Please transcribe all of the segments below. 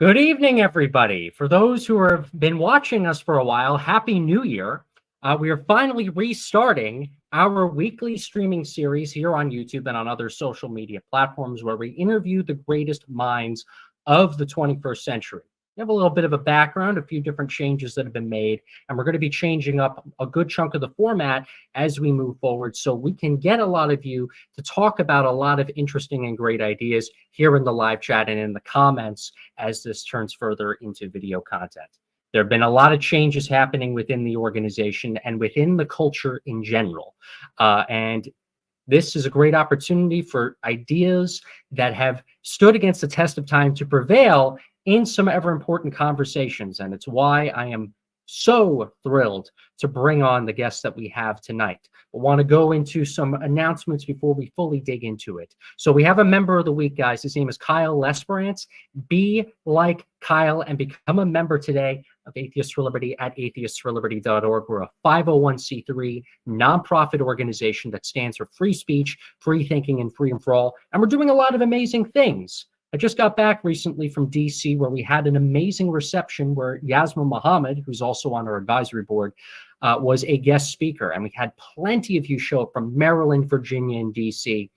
Good evening, everybody. For those who have been watching us for a while, Happy New Year. We are finally restarting our weekly streaming series here on YouTube and on other social media platforms where we interview the greatest minds of the 21st century. We have a little bit of a background, a few different changes that have been made, and we're going to be changing up a good chunk of the format as we move forward so we can get a lot of you to talk about a lot of interesting and great ideas here in the live chat and in the comments as this turns further into video content. There have been a lot of changes happening within the organization and within the culture in general. And this is a great opportunity for ideas that have stood against the test of time to prevail in some ever important conversations. And it's why I am so thrilled to bring on the guests that we have tonight. I want to go into some announcements before we fully dig into it. So we have a member of the week, guys. His name is Kyle Lesperance. Be like Kyle and become a member today of Atheists for Liberty at atheistsforliberty.org. We're a 501c3 nonprofit organization that stands for free speech, free thinking, and freedom for all. And we're doing a lot of amazing things. I just got back recently from DC where we had an amazing reception where Yasmin Mohammed, who's also on our advisory board, was a guest speaker. And we had plenty of you show up from Maryland, Virginia, and DC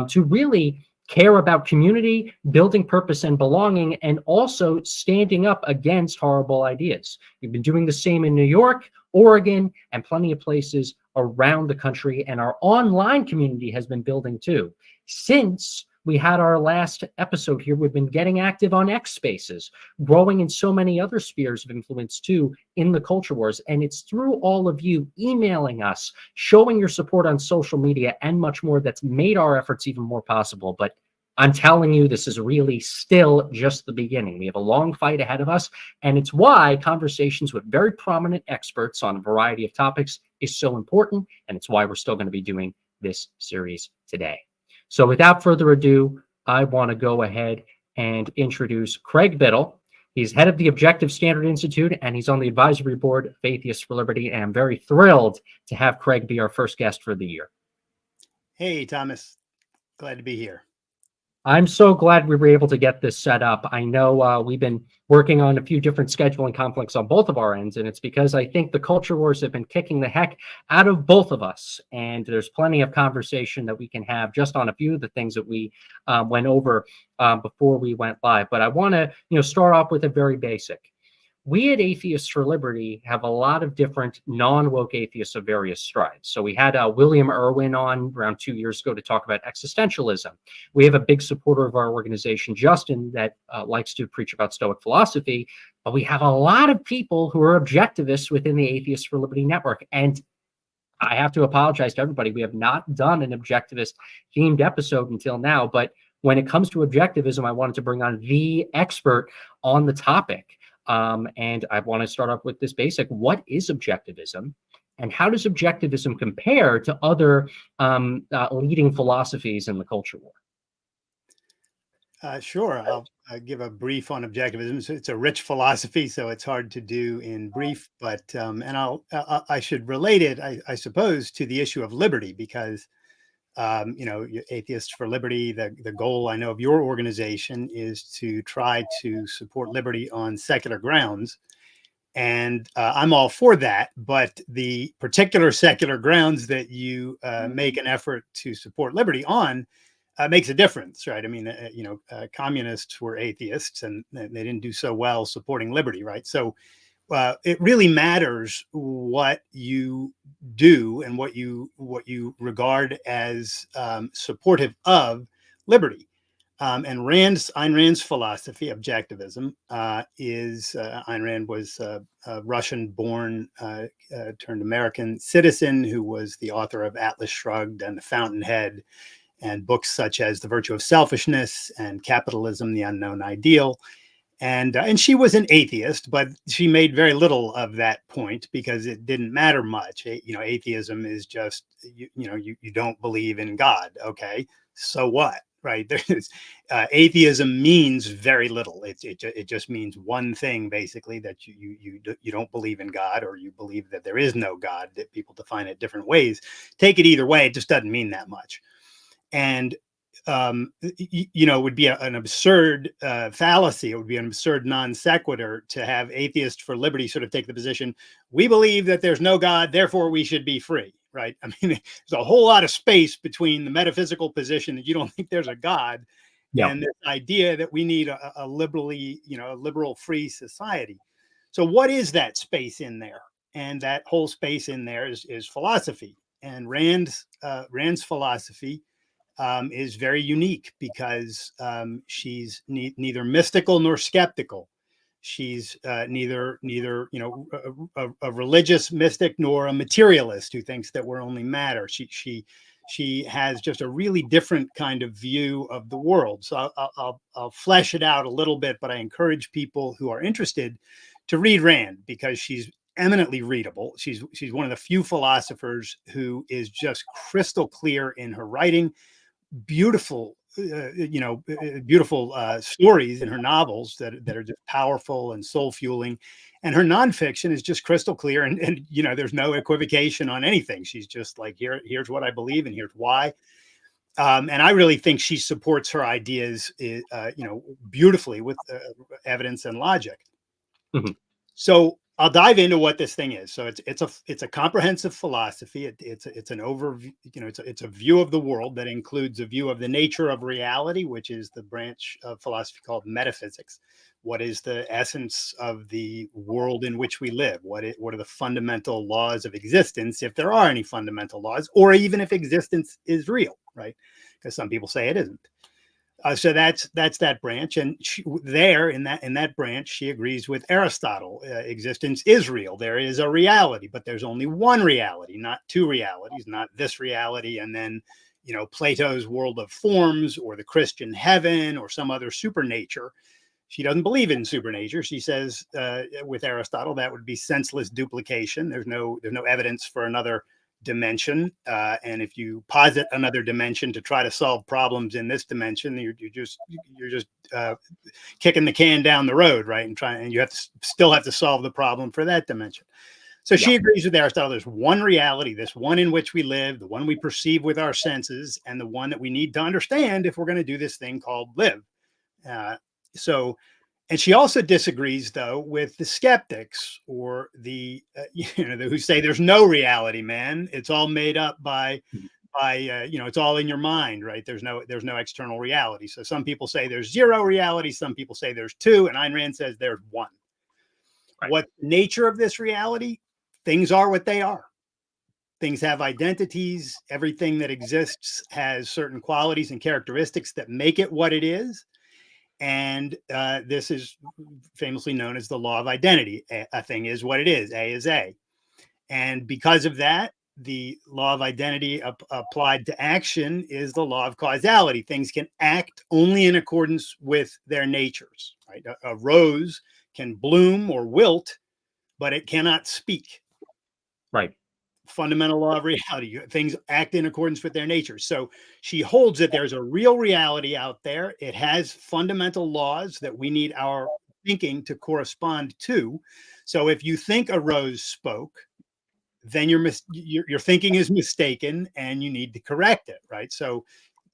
to really care about community, building purpose and belonging, and also standing up against horrible ideas. We've been doing the same in New York, Oregon, and plenty of places around the country. And our online community has been building too. Since we had our last episode here, we've been getting active on X Spaces, growing in so many other spheres of influence too in the culture wars. And it's through all of you emailing us, showing your support on social media and much more that's made our efforts even more possible. But I'm telling you, this is really still just the beginning. We have a long fight ahead of us. And it's why conversations with very prominent experts on a variety of topics is so important. And it's why we're still going to be doing this series today. So without further ado, I want to go ahead and introduce Craig Biddle. He's head of the Objective Standard Institute, and he's on the advisory board of Atheists for Liberty. And I'm very thrilled to have Craig be our first guest for the year. Hey, Thomas. Glad to be here. I'm so glad we were able to get this set up. I know we've been working on a few different scheduling conflicts on both of our ends, and it's because I think the culture wars have been kicking the heck out of both of us. And there's plenty of conversation that we can have just on a few of the things that we went over before we went live. But I want to start off with a very basic. We at Atheists for Liberty have a lot of different non-woke atheists of various strides. So we had William Irwin on around 2 years ago to talk about existentialism. We have a big supporter of our organization, Justin, that likes to preach about Stoic philosophy. But we have a lot of people who are objectivists within the Atheists for Liberty network. And I have to apologize to everybody. We have not done an objectivist themed episode until now. But when it comes to objectivism, I wanted to bring on the expert on the topic. And I want to start off with this basic. What is objectivism? And how does objectivism compare to other leading philosophies in the culture war? Sure. I'll give a brief on objectivism. So it's a rich philosophy, so it's hard to do in brief. But and I should relate it, I suppose, to the issue of liberty, because Atheists for Liberty, the goal I know of your organization is to try to support liberty on secular grounds. And I'm all for that. But the particular secular grounds that you make an effort to support liberty on makes a difference, right? I mean, communists were atheists and they didn't do so well supporting liberty, right? So it really matters what you do and what you regard as supportive of liberty. And Ayn Rand's philosophy, objectivism, is Ayn Rand was a Russian-born turned American citizen who was the author of Atlas Shrugged and The Fountainhead, and books such as The Virtue of Selfishness and Capitalism, the Unknown Ideal. And she was an atheist, but she made very little of that point because it didn't matter much. Atheism is just, you don't believe in God. Okay, so what, right? Atheism means very little. It just means one thing, basically, that you don't believe in God, or you believe that there is no God, that people define it different ways. Take it either way, it just doesn't mean that much. And would be an absurd fallacy. It would be an absurd non sequitur to have Atheists for Liberty sort of take the position, we believe that there's no God, therefore we should be free, right? I mean, there's a whole lot of space between the metaphysical position that you don't think there's a God and this idea that we need a liberal free society. So what is that space in there? And that whole space in there is philosophy. And Rand's philosophy is very unique because she's neither mystical nor skeptical. She's neither a religious mystic nor a materialist who thinks that we're only matter. She has just a really different kind of view of the world. So I'll flesh it out a little bit, but I encourage people who are interested to read Rand because she's eminently readable. She's one of the few philosophers who is just crystal clear in her writing. Beautiful stories in her novels that are just powerful and soul fueling, and her nonfiction is just crystal clear and there's no equivocation on anything. She's just like, here's what I believe and here's why. And I really think she supports her ideas beautifully with evidence and logic. Mm-hmm. So I'll dive into what this thing is. So it's a comprehensive philosophy. It's an overview. It's a view of the world that includes a view of the nature of reality, which is the branch of philosophy called metaphysics. What is the essence of the world in which we live? What are the fundamental laws of existence, if there are any fundamental laws, or even if existence is real, right? Because some people say it isn't. So that's that branch, and in that branch, she agrees with Aristotle. Existence is real. There is a reality, but there's only one reality, not two realities. Not this reality, and then Plato's world of forms, or the Christian heaven, or some other supernature. She doesn't believe in supernature. She says with Aristotle that would be senseless duplication. There's no evidence for another dimension, and if you posit another dimension to try to solve problems in this dimension, you're just kicking the can down the road, right? And you still have to solve the problem for that dimension. So she agrees with Aristotle. There's one reality, this one in which we live, the one we perceive with our senses, and the one that we need to understand if we're going to do this thing called live. And she also disagrees, though, with the skeptics or the who say there's no reality, man. It's all made up by it's all in your mind, right? There's no external reality. So some people say there's zero reality. Some people say there's two, and Ayn Rand says there's one. Right. What nature of this reality? Things are what they are. Things have identities. Everything that exists has certain qualities and characteristics that make it what it is. And this is famously known as the law of identity. A thing is what it is. A is A. And because of that, the law of identity applied to action is the law of causality. Things can act only in accordance with their natures. Right? A rose can bloom or wilt, but it cannot speak. Right. Fundamental law of reality. Things act in accordance with their nature. So she holds that there's a real reality out there. It has fundamental laws that we need our thinking to correspond to. So if you think a rose spoke, then your thinking is mistaken and you need to correct it, right? So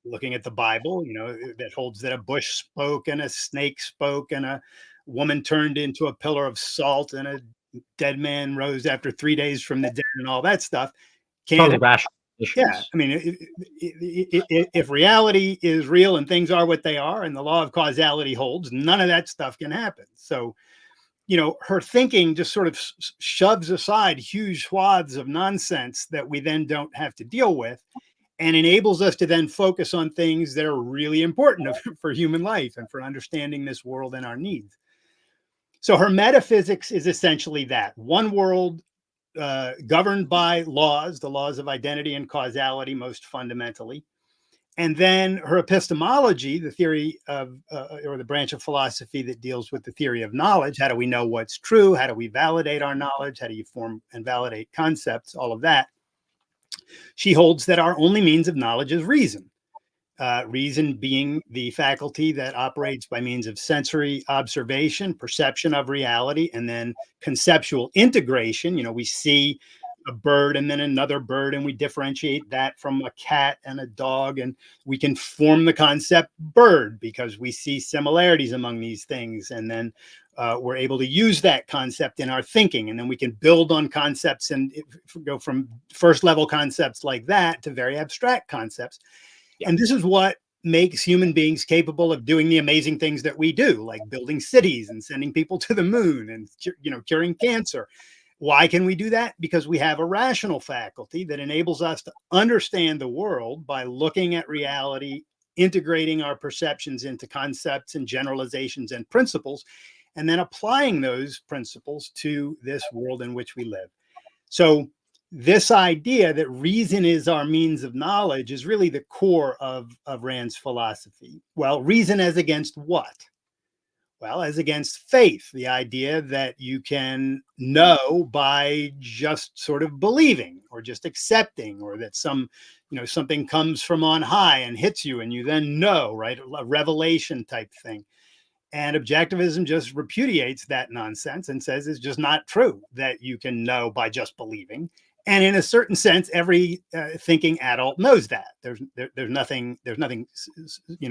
looking at the Bible, that holds that a bush spoke and a snake spoke and a woman turned into a pillar of salt and a dead man rose after 3 days from the dead and all that stuff. Totally rational. Yeah, I mean, if reality is real and things are what they are and the law of causality holds, none of that stuff can happen. So, her thinking just sort of shoves aside huge swaths of nonsense that we then don't have to deal with, and enables us to then focus on things that are really important for human life and for understanding this world and our needs. So her metaphysics is essentially that one world governed by laws, the laws of identity and causality, most fundamentally. And then her epistemology, the theory of, or the branch of philosophy that deals with the theory of knowledge. How do we know what's true? How do we validate our knowledge? How do you form and validate concepts? All of that. She holds that our only means of knowledge is reason. Reason being the faculty that operates by means of sensory observation, perception of reality, and then conceptual integration. We see a bird and then another bird, and we differentiate that from a cat and a dog, and we can form the concept bird because we see similarities among these things, and then we're able to use that concept in our thinking, and then we can build on concepts and go from first level concepts like that to very abstract concepts. Yeah. And this is what makes human beings capable of doing the amazing things that we do, like building cities and sending people to the moon and, you know, curing cancer. Why can we do that? Because we have a rational faculty that enables us to understand the world by looking at reality, integrating our perceptions into concepts and generalizations and principles, and then applying those principles to this world in which we live. So this idea that reason is our means of knowledge is really the core of Rand's philosophy. Well, reason as against what? Well, as against faith, the idea that you can know by just sort of believing or just accepting, or that something comes from on high and hits you and you then know, right? A revelation type thing. And objectivism just repudiates that nonsense and says it's just not true that you can know by just believing. And in a certain sense, every thinking adult knows that. There's nothing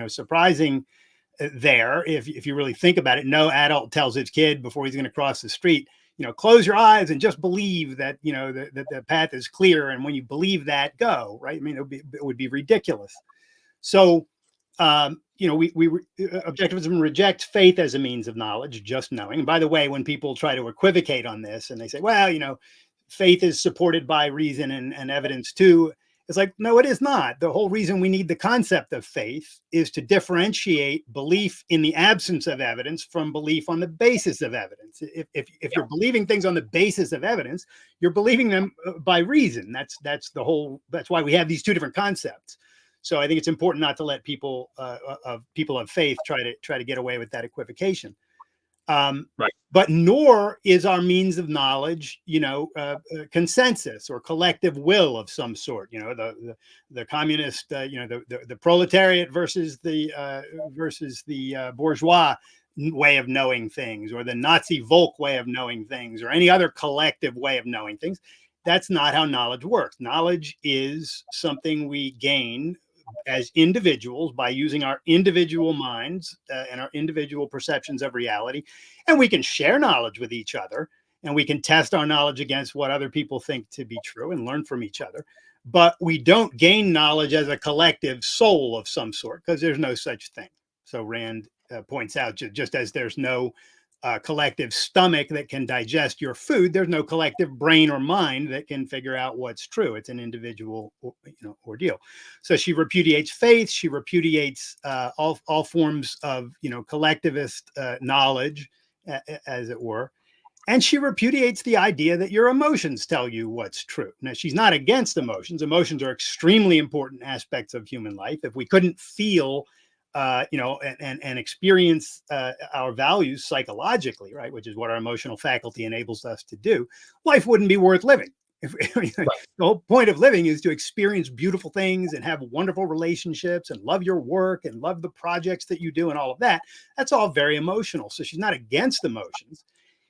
surprising there. If you really think about it, no adult tells his kid before he's going to cross the street, close your eyes and just believe that the path is clear. And when you believe that, go, right. I mean, it would be ridiculous. So objectivism rejects faith as a means of knowledge, just knowing. And by the way, when people try to equivocate on this and they say, well, faith is supported by reason and evidence too, it's like, no, it is not. The whole reason we need the concept of faith is to differentiate belief in the absence of evidence from belief on the basis of evidence. If you're believing things on the basis of evidence, you're believing them by reason. That's why we have these two different concepts. So I think it's important not to let people of faith try to get away with that equivocation. Right. But nor is our means of knowledge, consensus or collective will of some sort. The communist, the proletariat versus the bourgeois way of knowing things, or the Nazi Volk way of knowing things, or any other collective way of knowing things. That's not how knowledge works. Knowledge is something we gain as individuals by using our individual minds and our individual perceptions of reality. And we can share knowledge with each other, and we can test our knowledge against what other people think to be true and learn from each other. But we don't gain knowledge as a collective soul of some sort, because there's no such thing. So Rand points out, just as there's no collective stomach that can digest your food, there's no collective brain or mind that can figure out what's true. It's an individual ordeal. So she repudiates faith. She repudiates all forms of collectivist knowledge, as it were. And she repudiates the idea that your emotions tell you what's true. Now, she's not against emotions. Emotions are extremely important aspects of human life. If we couldn't feel and experience our values psychologically, right, which is what our emotional faculty enables us to do, life wouldn't be worth living. Right. The whole point of living is to experience beautiful things and have wonderful relationships and love your work and love the projects that you do and all of that. That's all very emotional. So she's not against emotions.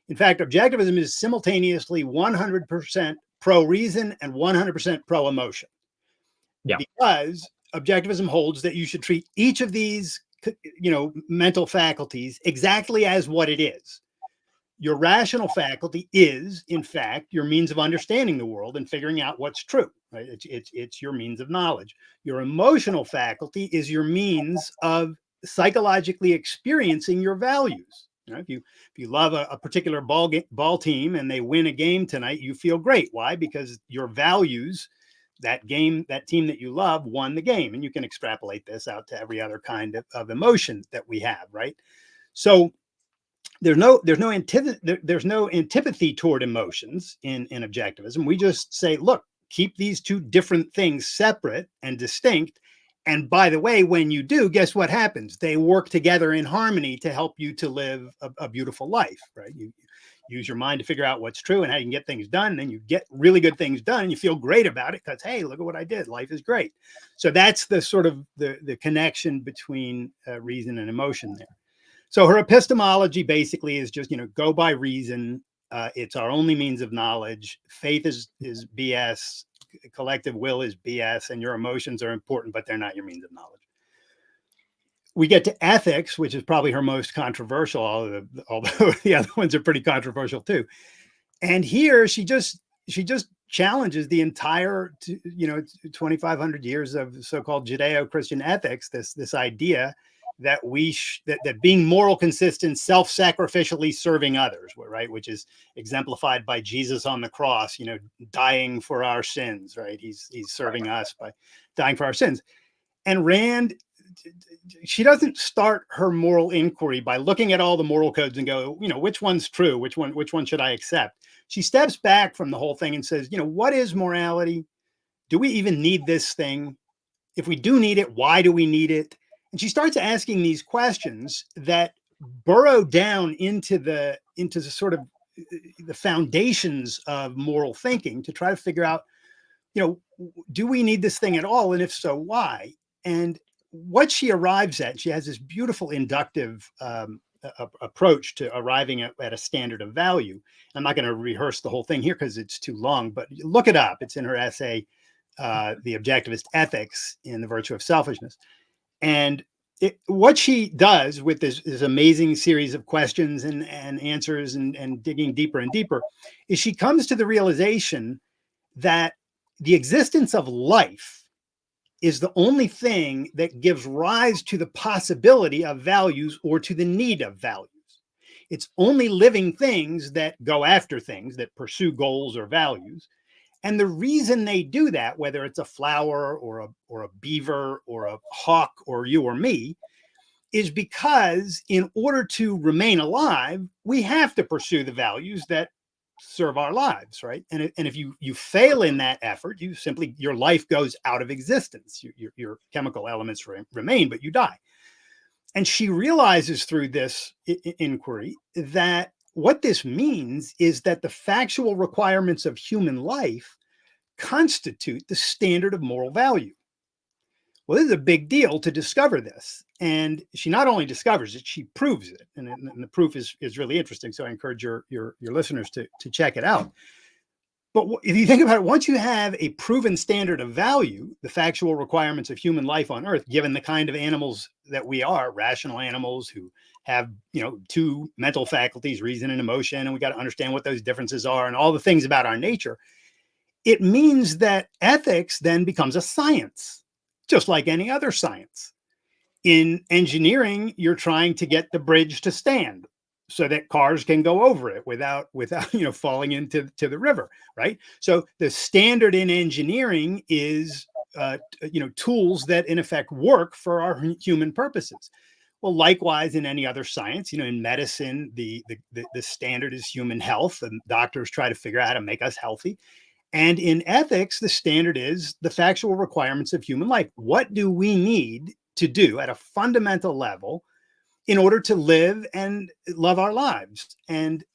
In fact, objectivism is simultaneously 100% pro-reason and 100% pro-emotion. Yeah. Because objectivism holds that you should treat each of these, mental faculties exactly as what it is. Your rational faculty is, in fact, your means of understanding the world and figuring out what's true. Right? It's your means of knowledge. Your emotional faculty is your means of psychologically experiencing your values. If you love a particular ball team and they win a game tonight, you feel great. Why? Because your values, that team that you love, won the game. And you can extrapolate this out to every other kind of emotion that we have, right? So there's no antipathy toward emotions in objectivism. We just say, look, keep these two different things separate and distinct. And by the way, when you do, guess what happens? They work together in harmony to help you to live a beautiful life, right? You use your mind to figure out what's true and how you can get things done. And then you get really good things done and you feel great about it because, hey, look at what I did. Life is great. So that's the sort of the connection between reason and emotion there. So her epistemology basically is just, go by reason It's our only means of knowledge. Faith is BS. Collective will is BS, and your emotions are important, but they're not your means of knowledge. We get to ethics, which is probably her most controversial, although the other ones are pretty controversial too. And here she just challenges the entire 2,500 years of so-called Judeo-Christian ethics. This idea that that being moral consistent, self-sacrificially serving others, right, which is exemplified by Jesus on the cross, dying for our sins, right? He's serving us by dying for our sins. And Rand, she doesn't start her moral inquiry by looking at all the moral codes and go, which one's true? Which one should I accept? She steps back from the whole thing and says, what is morality? Do we even need this thing? If we do need it, why do we need it? And she starts asking these questions that burrow down into the sort of the foundations of moral thinking to try to figure out, do we need this thing at all? And if so, why? And what she arrives at, she has this beautiful inductive approach to arriving at a standard of value. I'm not going to rehearse the whole thing here because it's too long, but look it up. It's in her essay, The Objectivist Ethics in the Virtue of Selfishness. And what she does with this amazing series of questions and answers and digging deeper and deeper is she comes to the realization that the existence of life is the only thing that gives rise to the possibility of values or to the need of values. It's only living things that go after things, that pursue goals or values. And the reason they do that, whether it's a flower or a beaver or a hawk or you or me, is because in order to remain alive, we have to pursue the values that serve our lives, right? And if you fail in that effort, your life goes out of existence. Your chemical elements remain, but you die. And she realizes through this inquiry that what this means is that the factual requirements of human life constitute the standard of moral value. Well, this is a big deal to discover this. And she not only discovers it, she proves it. And the proof is really interesting. So I encourage your listeners to check it out. But if you think about it, once you have a proven standard of value, the factual requirements of human life on Earth, given the kind of animals that we are, rational animals who have, two mental faculties, reason and emotion, and we got to understand what those differences are and all the things about our nature, it means that ethics then becomes a science, just like any other science. In engineering, you're trying to get the bridge to stand so that cars can go over it without falling into the river, right? So the standard in engineering is tools that in effect work for our human purposes. Well, likewise in any other science, in medicine, the standard is human health, and doctors try to figure out how to make us healthy. And in ethics, the standard is the factual requirements of human life. What do we need to do at a fundamental level in order to live and love our lives? And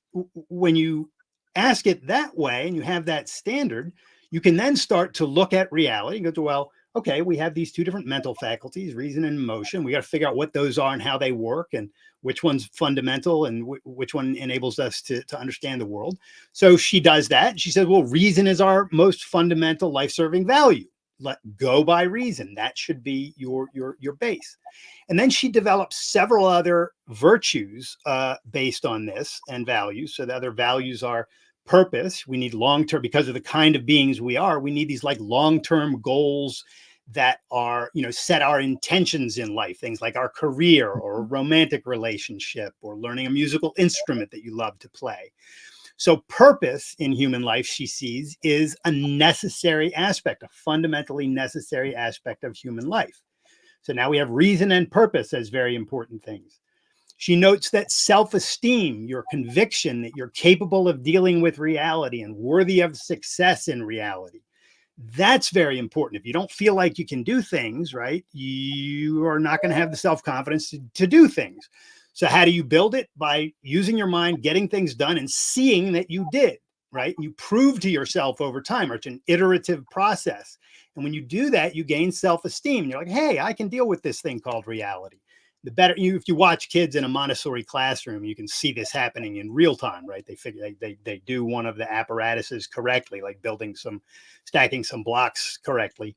when you ask it that way and you have that standard, you can then start to look at reality and go, well, okay, we have these two different mental faculties, reason and emotion. We got to figure out what those are and how they work and which one's fundamental and which one enables us to understand the world. So she does that. She says, well, reason is our most fundamental life-serving value. Let go by reason. That should be your base. And then she develops several other virtues based on this and values. So the other values are purpose. We need long-term, because of the kind of beings we are, we need these like long-term goals that are, set our intentions in life, things like our career or a romantic relationship or learning a musical instrument that you love to play. So purpose in human life, she sees, is a necessary aspect, a fundamentally necessary aspect of human life. So now we have reason and purpose as very important things. She notes that self-esteem, your conviction that you're capable of dealing with reality and worthy of success in reality, that's very important. If you don't feel like you can do things, right, you are not going to have the self-confidence to do things. So how do you build it? By using your mind, getting things done and seeing that you did, right? You prove to yourself over time, or it's an iterative process. And when you do that, you gain self-esteem. You're like, hey, I can deal with this thing called reality. the better if you watch kids in a Montessori classroom, you can see this happening in real time, right? They figure they do one of the apparatuses correctly, like stacking some blocks correctly.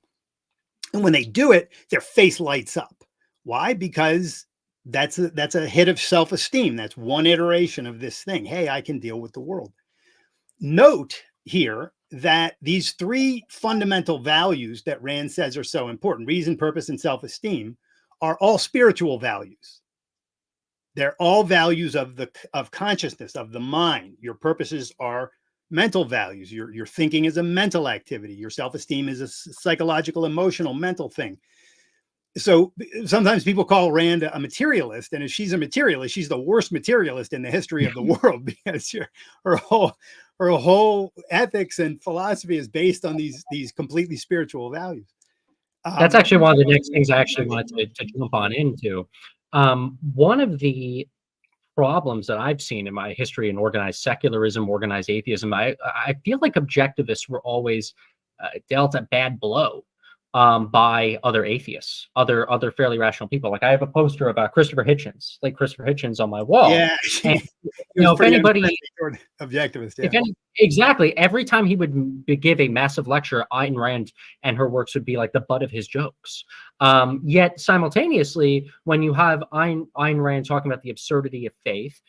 And when they do it, their face lights up. Why? Because that's a hit of self-esteem. That's one iteration of this thing. Hey, I can deal with the world. Note here that these three fundamental values that Rand says are so important, reason, purpose, and self-esteem, are all spiritual values. They're all values of consciousness, of the mind. Your purposes are mental values. Your thinking is a mental activity. Your self-esteem is a psychological, emotional, mental thing. So sometimes people call Rand a materialist, and if she's a materialist, she's the worst materialist in the history of the world, because her whole ethics and philosophy is based on these completely spiritual values. That's actually one of the next things I actually wanted to jump on into. One of the problems that I've seen in my history in organized secularism, organized atheism, I feel like objectivists were always dealt a bad blow by other atheists, other fairly rational people. Like I have a poster of Christopher Hitchens, like Christopher Hitchens, on my wall. Yeah, and, if anybody, objectivist, yeah. Exactly, every time he would give a massive lecture, Ayn Rand and her works would be like the butt of his jokes. Yet simultaneously, when you have Ayn Rand talking about the absurdity of faith,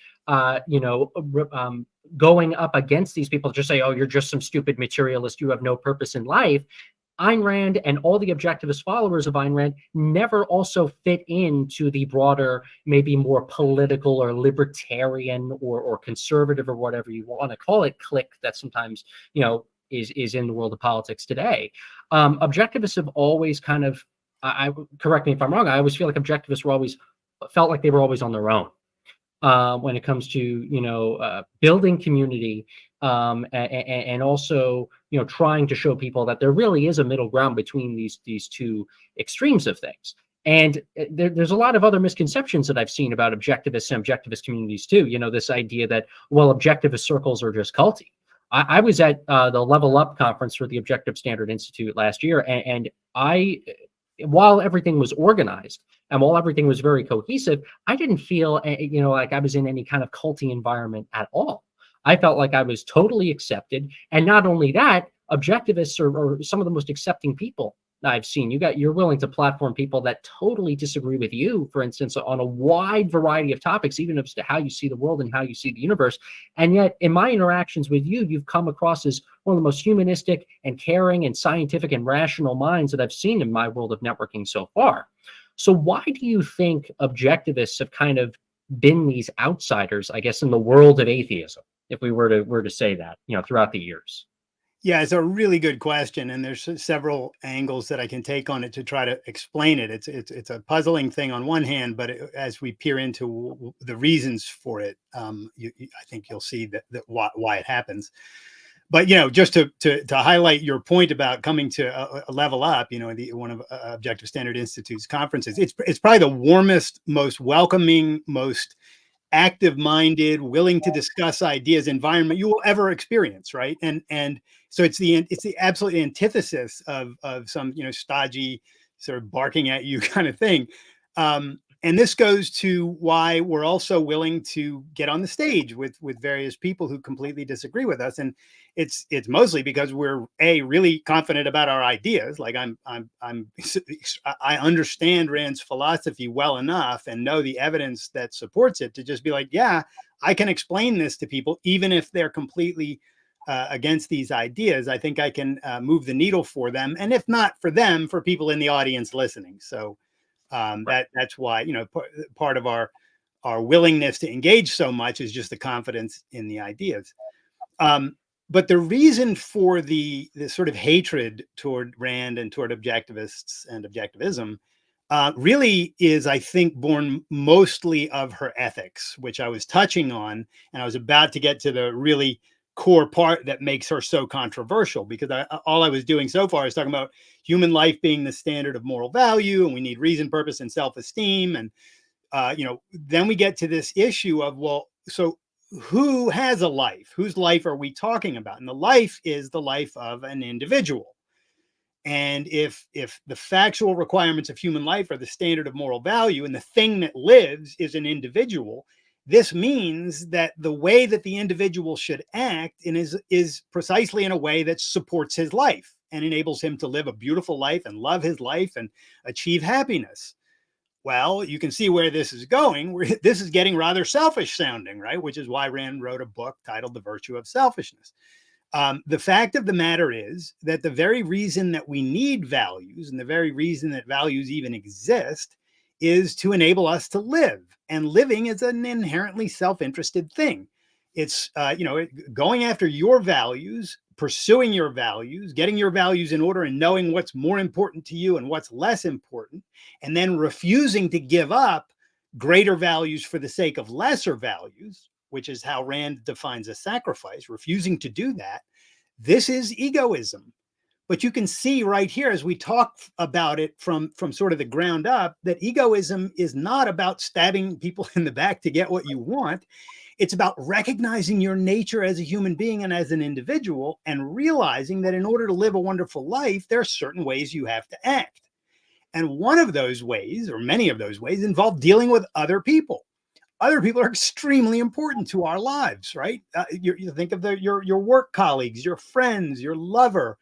going up against these people, just say, "Oh, you're just some stupid materialist. You have no purpose in life." Ayn Rand and all the objectivist followers of Ayn Rand never also fit into the broader, maybe more political or libertarian or conservative or whatever you want to call it, clique that sometimes, is in the world of politics today. Objectivists have always kind of, correct me if I'm wrong, I always feel like objectivists felt like they were always on their own. When it comes to building community, and also trying to show people that there really is a middle ground between these two extremes of things. And there's a lot of other misconceptions that I've seen about objectivists and objectivist communities too. This idea that, well, objectivist circles are just culty. I was at the Level Up conference for the Objective Standard Institute last year, and while everything was organized and while everything was very cohesive, I didn't feel, like I was in any kind of culty environment at all. I felt like I was totally accepted. And not only that, objectivists are some of the most accepting people I've seen. You're willing to platform people that totally disagree with you, for instance, on a wide variety of topics, even as to how you see the world and how you see the universe. And yet in my interactions with you, you've come across as one of the most humanistic and caring and scientific and rational minds that I've seen in my world of networking so far. So why do you think objectivists have kind of been these outsiders, I guess, in the world of atheism, if we were to say that, throughout the years? Yeah, it's a really good question, and there's several angles that I can take on it to try to explain it. It's a puzzling thing on one hand, but as we peer into the reasons for it, I think you'll see that why it happens. But just to highlight your point about coming to a Level Up, one of Objective Standard Institute's conferences, it's probably the warmest, most welcoming, most active-minded, willing to discuss ideas environment you will ever experience, right? And so it's the absolute antithesis of some stodgy sort of barking at you kind of thing. And this goes to why we're also willing to get on the stage with various people who completely disagree with us. And it's mostly because we're really confident about our ideas. Like I understand Rand's philosophy well enough and know the evidence that supports it to just be like, yeah, I can explain this to people, even if they're completely against these ideas. I think I can move the needle for them. And if not for them, for people in the audience listening. So that's why, part of our willingness to engage so much is just the confidence in the ideas. But the reason for the sort of hatred toward Rand and toward objectivists and objectivism really is, I think, born mostly of her ethics, which I was touching on, and I was about to get to the really core part that makes her so controversial, because all I was doing so far is talking about human life being the standard of moral value, and we need reason, purpose, and self-esteem. And then we get to this issue of, well, so who has a life? Whose life are we talking about? And the life is the life of an individual. And if the factual requirements of human life are the standard of moral value, and the thing that lives is an individual, this means that the way that the individual should act is precisely in a way that supports his life and enables him to live a beautiful life and love his life and achieve happiness. Well, you can see where this is going. This is getting rather selfish sounding, right? Which is why Rand wrote a book titled The Virtue of Selfishness. The fact of the matter is that the very reason that we need values, and the very reason that values even exist, is to enable us to live. And living is an inherently self-interested thing. It's going after your values, pursuing your values, getting your values in order, and knowing what's more important to you and what's less important, and then refusing to give up greater values for the sake of lesser values, which is how Rand defines a sacrifice, refusing to do that. This is egoism. But you can see right here, as we talk about it from sort of the ground up, that egoism is not about stabbing people in the back to get what you want. It's about recognizing your nature as a human being and as an individual, and realizing that in order to live a wonderful life, there are certain ways you have to act. And one of those ways, or many of those ways, involve dealing with other people. Other people are extremely important to our lives, right? You think of your work colleagues, your friends, your lover,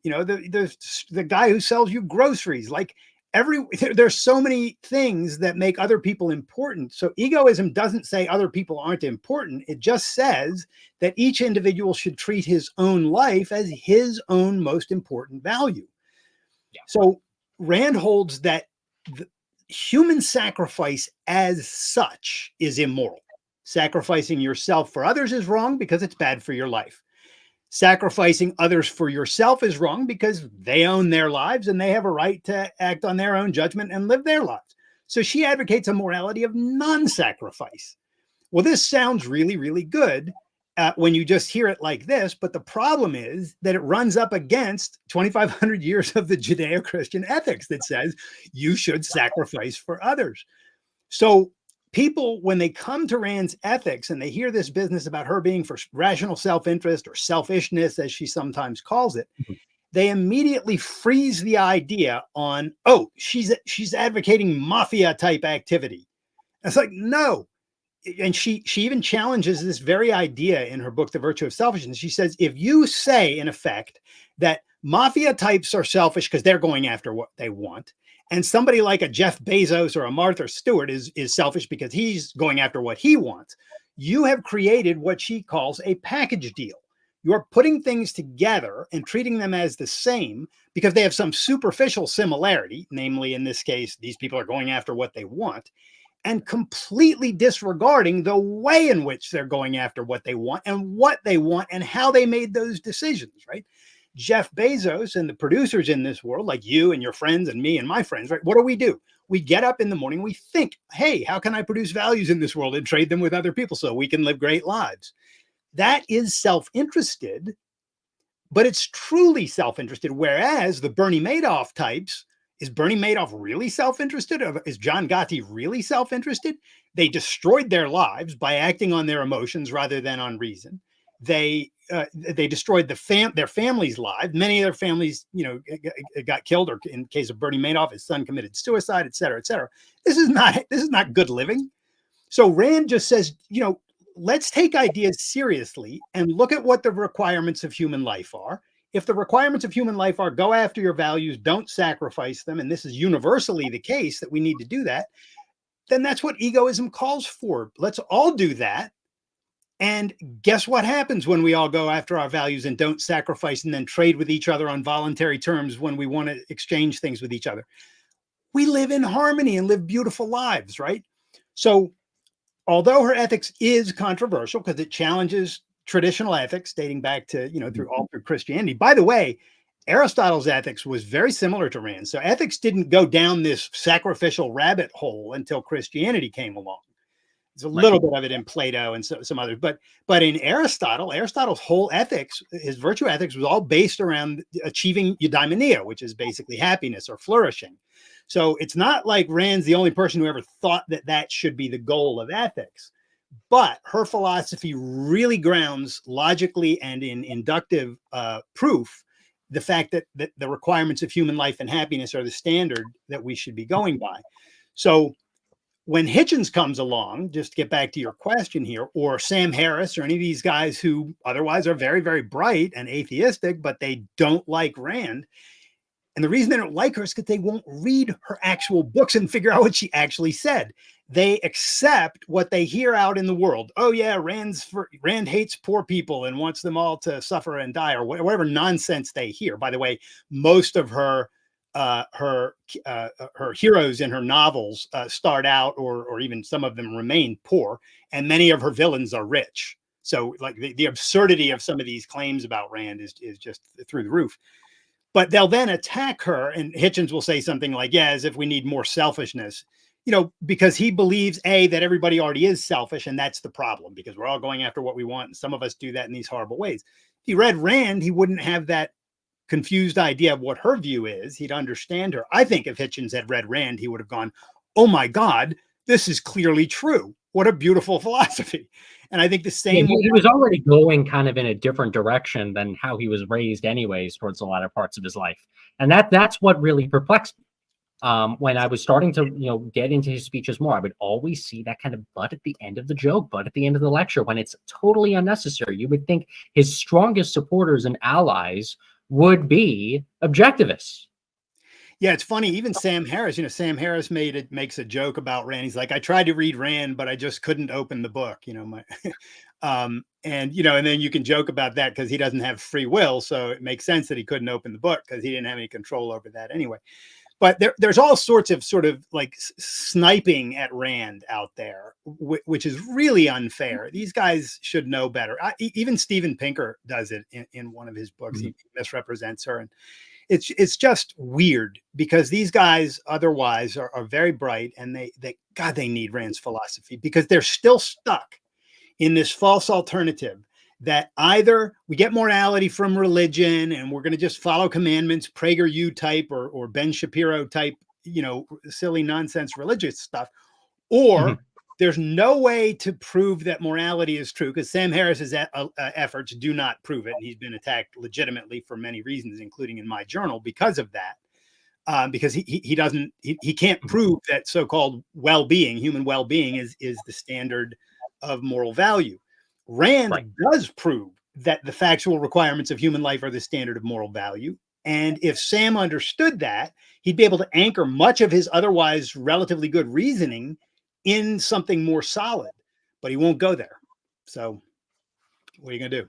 the guy who sells you groceries. Like there's so many things that make other people important. So egoism doesn't say other people aren't important. It just says that each individual should treat his own life as his own most important value. Yeah. So Rand holds that human sacrifice as such is immoral. Sacrificing yourself for others is wrong because it's bad for your life. Sacrificing others for yourself is wrong because they own their lives and they have a right to act on their own judgment and live their lives. So she advocates a morality of non-sacrifice. Well, this sounds really, really good when you just hear it like this, but the problem is that it runs up against 2,500 years of the Judeo-Christian ethics that says you should sacrifice for others. So people, when they come to Rand's ethics and they hear this business about her being for rational self-interest or selfishness, as she sometimes calls it, they immediately freeze the idea on, oh, she's advocating mafia type activity. It's like, no. And she even challenges this very idea in her book, The Virtue of Selfishness. She says, if you say, in effect, that mafia types are selfish because they're going after what they want, and somebody like a Jeff Bezos or a Martha Stewart is selfish because he's going after what he wants, you have created what she calls a package deal. You're putting things together and treating them as the same because they have some superficial similarity, namely, in this case, these people are going after what they want, and completely disregarding the way in which they're going after what they want and how they made those decisions, right? Jeff Bezos and the producers in this world, like you and your friends and me and my friends, right? What do? We get up in the morning, we think, hey, how can I produce values in this world and trade them with other people so we can live great lives? That is self-interested, but it's truly self-interested. Whereas the Bernie Madoff types, is Bernie Madoff really self-interested? Or is John Gotti really self-interested? They destroyed their lives by acting on their emotions rather than on reason. They destroyed their families' lives. Many of their families, got killed, or in case of Bernie Madoff, his son committed suicide, et cetera, et cetera. This is not good living. So Rand just says, let's take ideas seriously and look at what the requirements of human life are. If the requirements of human life are go after your values, don't sacrifice them, and this is universally the case that we need to do that, then that's what egoism calls for. Let's all do that. And guess what happens when we all go after our values and don't sacrifice and then trade with each other on voluntary terms when we want to exchange things with each other? We live in harmony and live beautiful lives, right? So although her ethics is controversial because it challenges traditional ethics dating back to, through Christianity. By the way, Aristotle's ethics was very similar to Rand's. So ethics didn't go down this sacrificial rabbit hole until Christianity came along. There's a little bit of it in Plato and some others, but in Aristotle's whole ethics, his virtue ethics, was all based around achieving eudaimonia, which is basically happiness or flourishing. So it's not like Rand's the only person who ever thought that should be the goal of ethics. But her philosophy really grounds logically and in inductive proof the fact that the requirements of human life and happiness are the standard that we should be going by. So when Hitchens comes along, just to get back to your question here, or Sam Harris or any of these guys who otherwise are very, very bright and atheistic, but they don't like Rand. And the reason they don't like her is because they won't read her actual books and figure out what she actually said. They accept what they hear out in the world. Oh yeah, Rand hates poor people and wants them all to suffer and die, or whatever nonsense they hear. By the way, most of her heroes in her novels start out, or even some of them remain poor, and many of her villains are rich. So like the absurdity of some of these claims about Rand is just through the roof. But they'll then attack her, and Hitchens will say something like, yeah, as if we need more selfishness, because he believes, A, that everybody already is selfish, and that's the problem, because we're all going after what we want, and some of us do that in these horrible ways. If he read Rand, he wouldn't have that confused idea of what her view is. He'd understand her. I think if Hitchens had read Rand, he would have gone, oh my God, this is clearly true. What a beautiful philosophy. And I think the same. Yeah, he was already going kind of in a different direction than how he was raised anyways towards the latter parts of his life. And that's what really perplexed me. When I was starting to, get into his speeches more, I would always see that kind of but at the end of the joke, but at the end of the lecture, when it's totally unnecessary. You would think his strongest supporters and allies would be objectivists. Yeah, it's funny. Even Sam Harris, Sam Harris makes a joke about Rand. He's like, I tried to read Rand, but I just couldn't open the book. And then you can joke about that because he doesn't have free will. So it makes sense that he couldn't open the book because he didn't have any control over that anyway. But there's all sorts of sort of like sniping at Rand out there, which is really unfair. These guys should know better. Even Steven Pinker does it in one of his books. Mm-hmm. He misrepresents her. And it's just weird because these guys otherwise are very bright, and they need Rand's philosophy because they're still stuck in this false alternative that either we get morality from religion and we're going to just follow commandments, PragerU type or Ben Shapiro type, silly nonsense religious stuff, or there's no way to prove that morality is true because Sam Harris's efforts do not prove it. And he's been attacked legitimately for many reasons, including in my journal because of that. Because he can't prove that so-called well-being, human well-being is the standard of moral value. Rand does prove that the factual requirements of human life are the standard of moral value. And if Sam understood that, he'd be able to anchor much of his otherwise relatively good reasoning in something more solid, but he won't go there. So what are you going to do?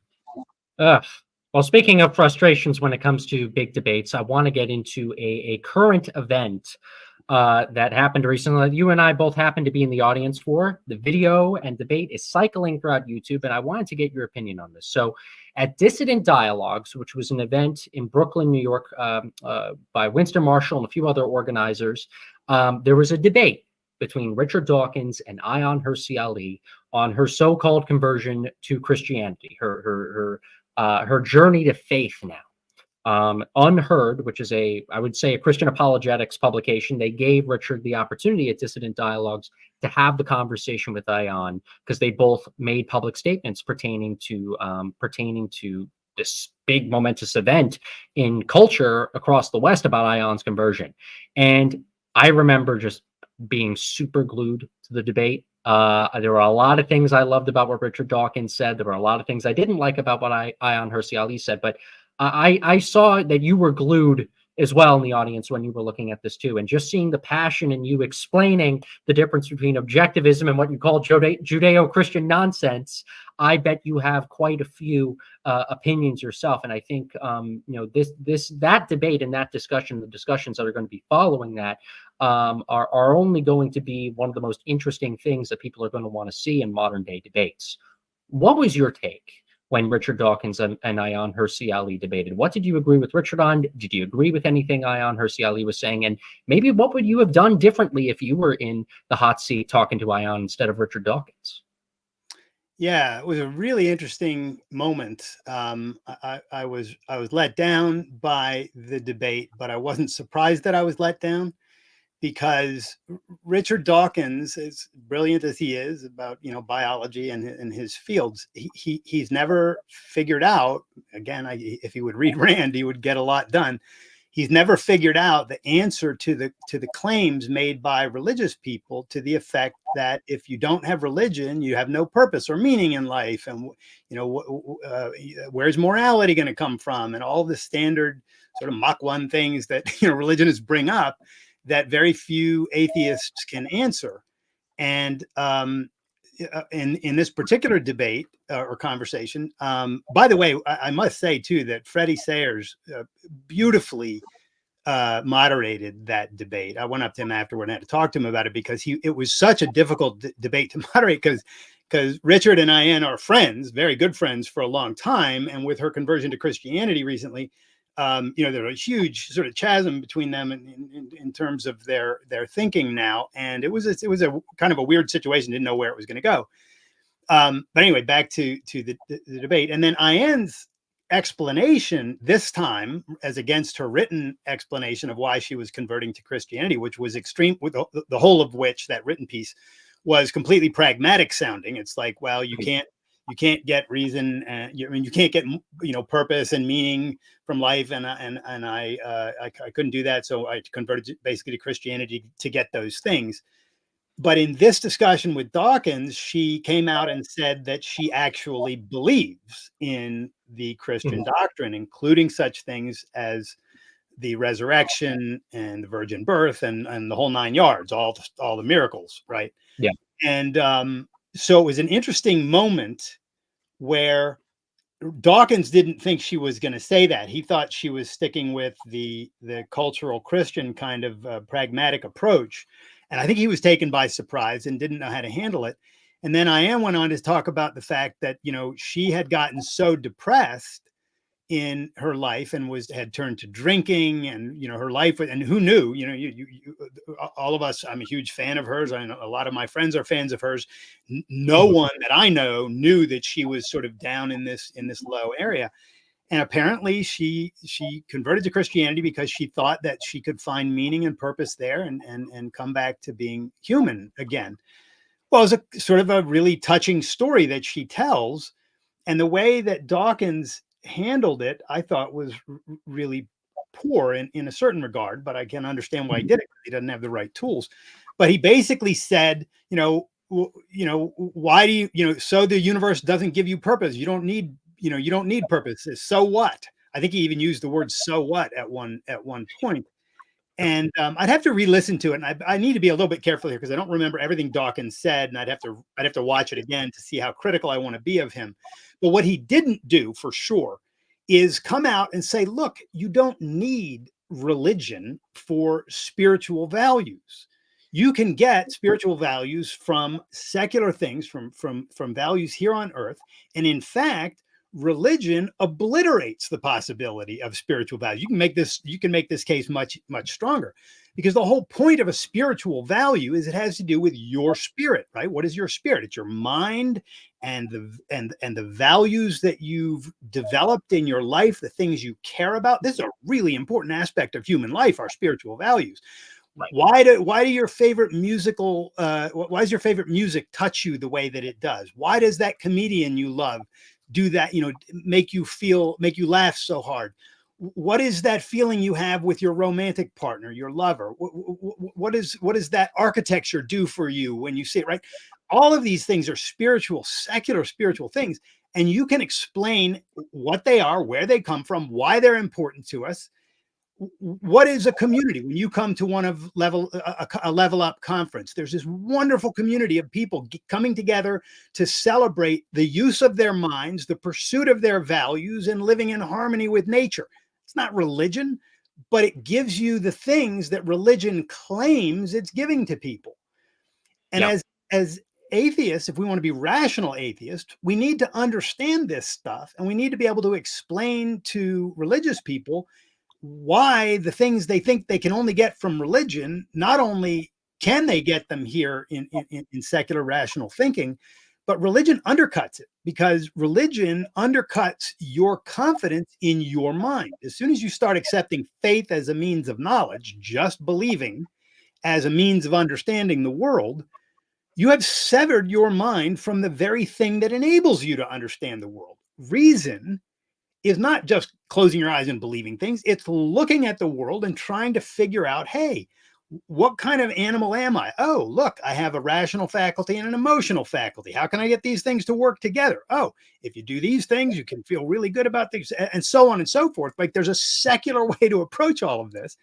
Well, speaking of frustrations when it comes to big debates, I want to get into a current event that happened recently that you and I both happened to be in the audience for. The video and debate is cycling throughout YouTube, and I wanted to get your opinion on this. So at Dissident Dialogues, which was an event in Brooklyn, New York, by Winston Marshall and a few other organizers, there was a debate between Richard Dawkins and Ayaan Hirsi Ali on her so-called conversion to Christianity, her journey to faith now. Unheard, which is I would say a Christian apologetics publication, they gave Richard the opportunity at Dissident Dialogues to have the conversation with Ayaan because they both made public statements pertaining to this big momentous event in culture across the West about Ayaan's conversion. And I remember just being super glued to the debate. There were a lot of things I loved about what Richard Dawkins said. There were a lot of things I didn't like about what Ayaan Hirsi Ali said, but I saw that you were glued as well in the audience when you were looking at this too. And just seeing the passion in you explaining the difference between objectivism and what you call Judeo-Christian nonsense, I bet you have quite a few opinions yourself. And I think, that debate and that discussion, the discussions that are going to be following that are only going to be one of the most interesting things that people are going to want to see in modern day debates. What was your take when Richard Dawkins and Ayaan Hirsi Ali debated? What did you agree with Richard on? Did you agree with anything Ayaan Hirsi Ali was saying? And maybe what would you have done differently if you were in the hot seat talking to Ayaan instead of Richard Dawkins? Yeah, it was a really interesting moment. I was let down by the debate, but I wasn't surprised that I was let down because Richard Dawkins, as brilliant as he is about, biology and his fields, he's never figured out, again, if he would read Rand, he would get a lot done. He's never figured out the answer to the claims made by religious people to the effect that if you don't have religion, you have no purpose or meaning in life. And, where's morality going to come from? And all the standard sort of Mach 1 things that, religionists bring up that very few atheists can answer. And in this particular debate or conversation, by the way, I must say too that Freddie Sayers beautifully moderated that debate. I went up to him afterward and had to talk to him about it because it was such a difficult debate to moderate because Richard and I are friends, very good friends for a long time, and with her conversion to Christianity recently, there's a huge sort of chasm between them in terms of their thinking now, and it was a kind of a weird situation. Didn't know where it was going to go. But anyway, back to the debate, and then Ayan's explanation this time, as against her written explanation of why she was converting to Christianity, which was extreme, with the whole of which that written piece was completely pragmatic sounding. It's like, well, you can't get reason, you can't get purpose and meaning from life, and I couldn't do that, so I converted basically to Christianity to get those things. But in this discussion with Dawkins, she came out and said that she actually believes in the Christian doctrine, including such things as the resurrection and the virgin birth and the whole 9 yards, all the miracles, right? Yeah. And so it was an interesting moment where Dawkins didn't think she was going to say that. He thought she was sticking with the cultural Christian kind of pragmatic approach. And I think he was taken by surprise and didn't know how to handle it. And then Ayan went on to talk about the fact that, she had gotten so depressed in her life and had turned to drinking, and her life, and who knew, all of us, I'm a huge fan of hers. I know a lot of my friends are fans of hers. No one that I know knew that she was sort of down in this low area. And apparently she converted to Christianity because she thought that she could find meaning and purpose there and come back to being human again. Well, it's a sort of a really touching story that she tells, and the way that Dawkins handled it, I thought, was really poor in a certain regard, but I can understand why he did it. He doesn't have the right tools. But he basically said, why do you, so the universe doesn't give you purpose. You don't need purpose. So what? I think he even used the word "so what" at one point. And I'd have to re-listen to it, and I need to be a little bit careful here because I don't remember everything Dawkins said, and I'd have to watch it again to see how critical I want to be of him. But what he didn't do, for sure, is come out and say, "Look, you don't need religion for spiritual values. You can get spiritual values from secular things, from values here on earth, and in fact, religion obliterates the possibility of spiritual value." You can make this case much stronger, because the whole point of a spiritual value is it has to do with your spirit, right? What is your spirit? It's your mind and the values that you've developed in your life, the things you care about. This is a really important aspect of human life, our spiritual values. Right. Why does your favorite music touch you the way that it does? Why does that comedian you love do that, make you laugh so hard? What is that feeling you have with your romantic partner, your lover? What does that architecture do for you when you see it, right? All of these things are secular spiritual things, and you can explain what they are, where they come from, why they're important to us. What is a community? When you come to one of a Level Up conference, there's this wonderful community of people coming together to celebrate the use of their minds, the pursuit of their values, and living in harmony with nature. It's not religion, but it gives you the things that religion claims it's giving to people. And as atheists, if we want to be rational atheists, we need to understand this stuff, and we need to be able to explain to religious people why the things they think they can only get from religion, not only can they get them here in secular rational thinking, but religion undercuts it, because religion undercuts your confidence in your mind. As soon as you start accepting faith as a means of knowledge, just believing, as a means of understanding the world, you have severed your mind from the very thing that enables you to understand the world. Reason is not just closing your eyes and believing things. It's looking at the world and trying to figure out, hey, what kind of animal am I? Oh, look, I have a rational faculty and an emotional faculty. How can I get these things to work together? Oh, if you do these things, you can feel really good about things, and so on and so forth. Like, there's a secular way to approach all of this.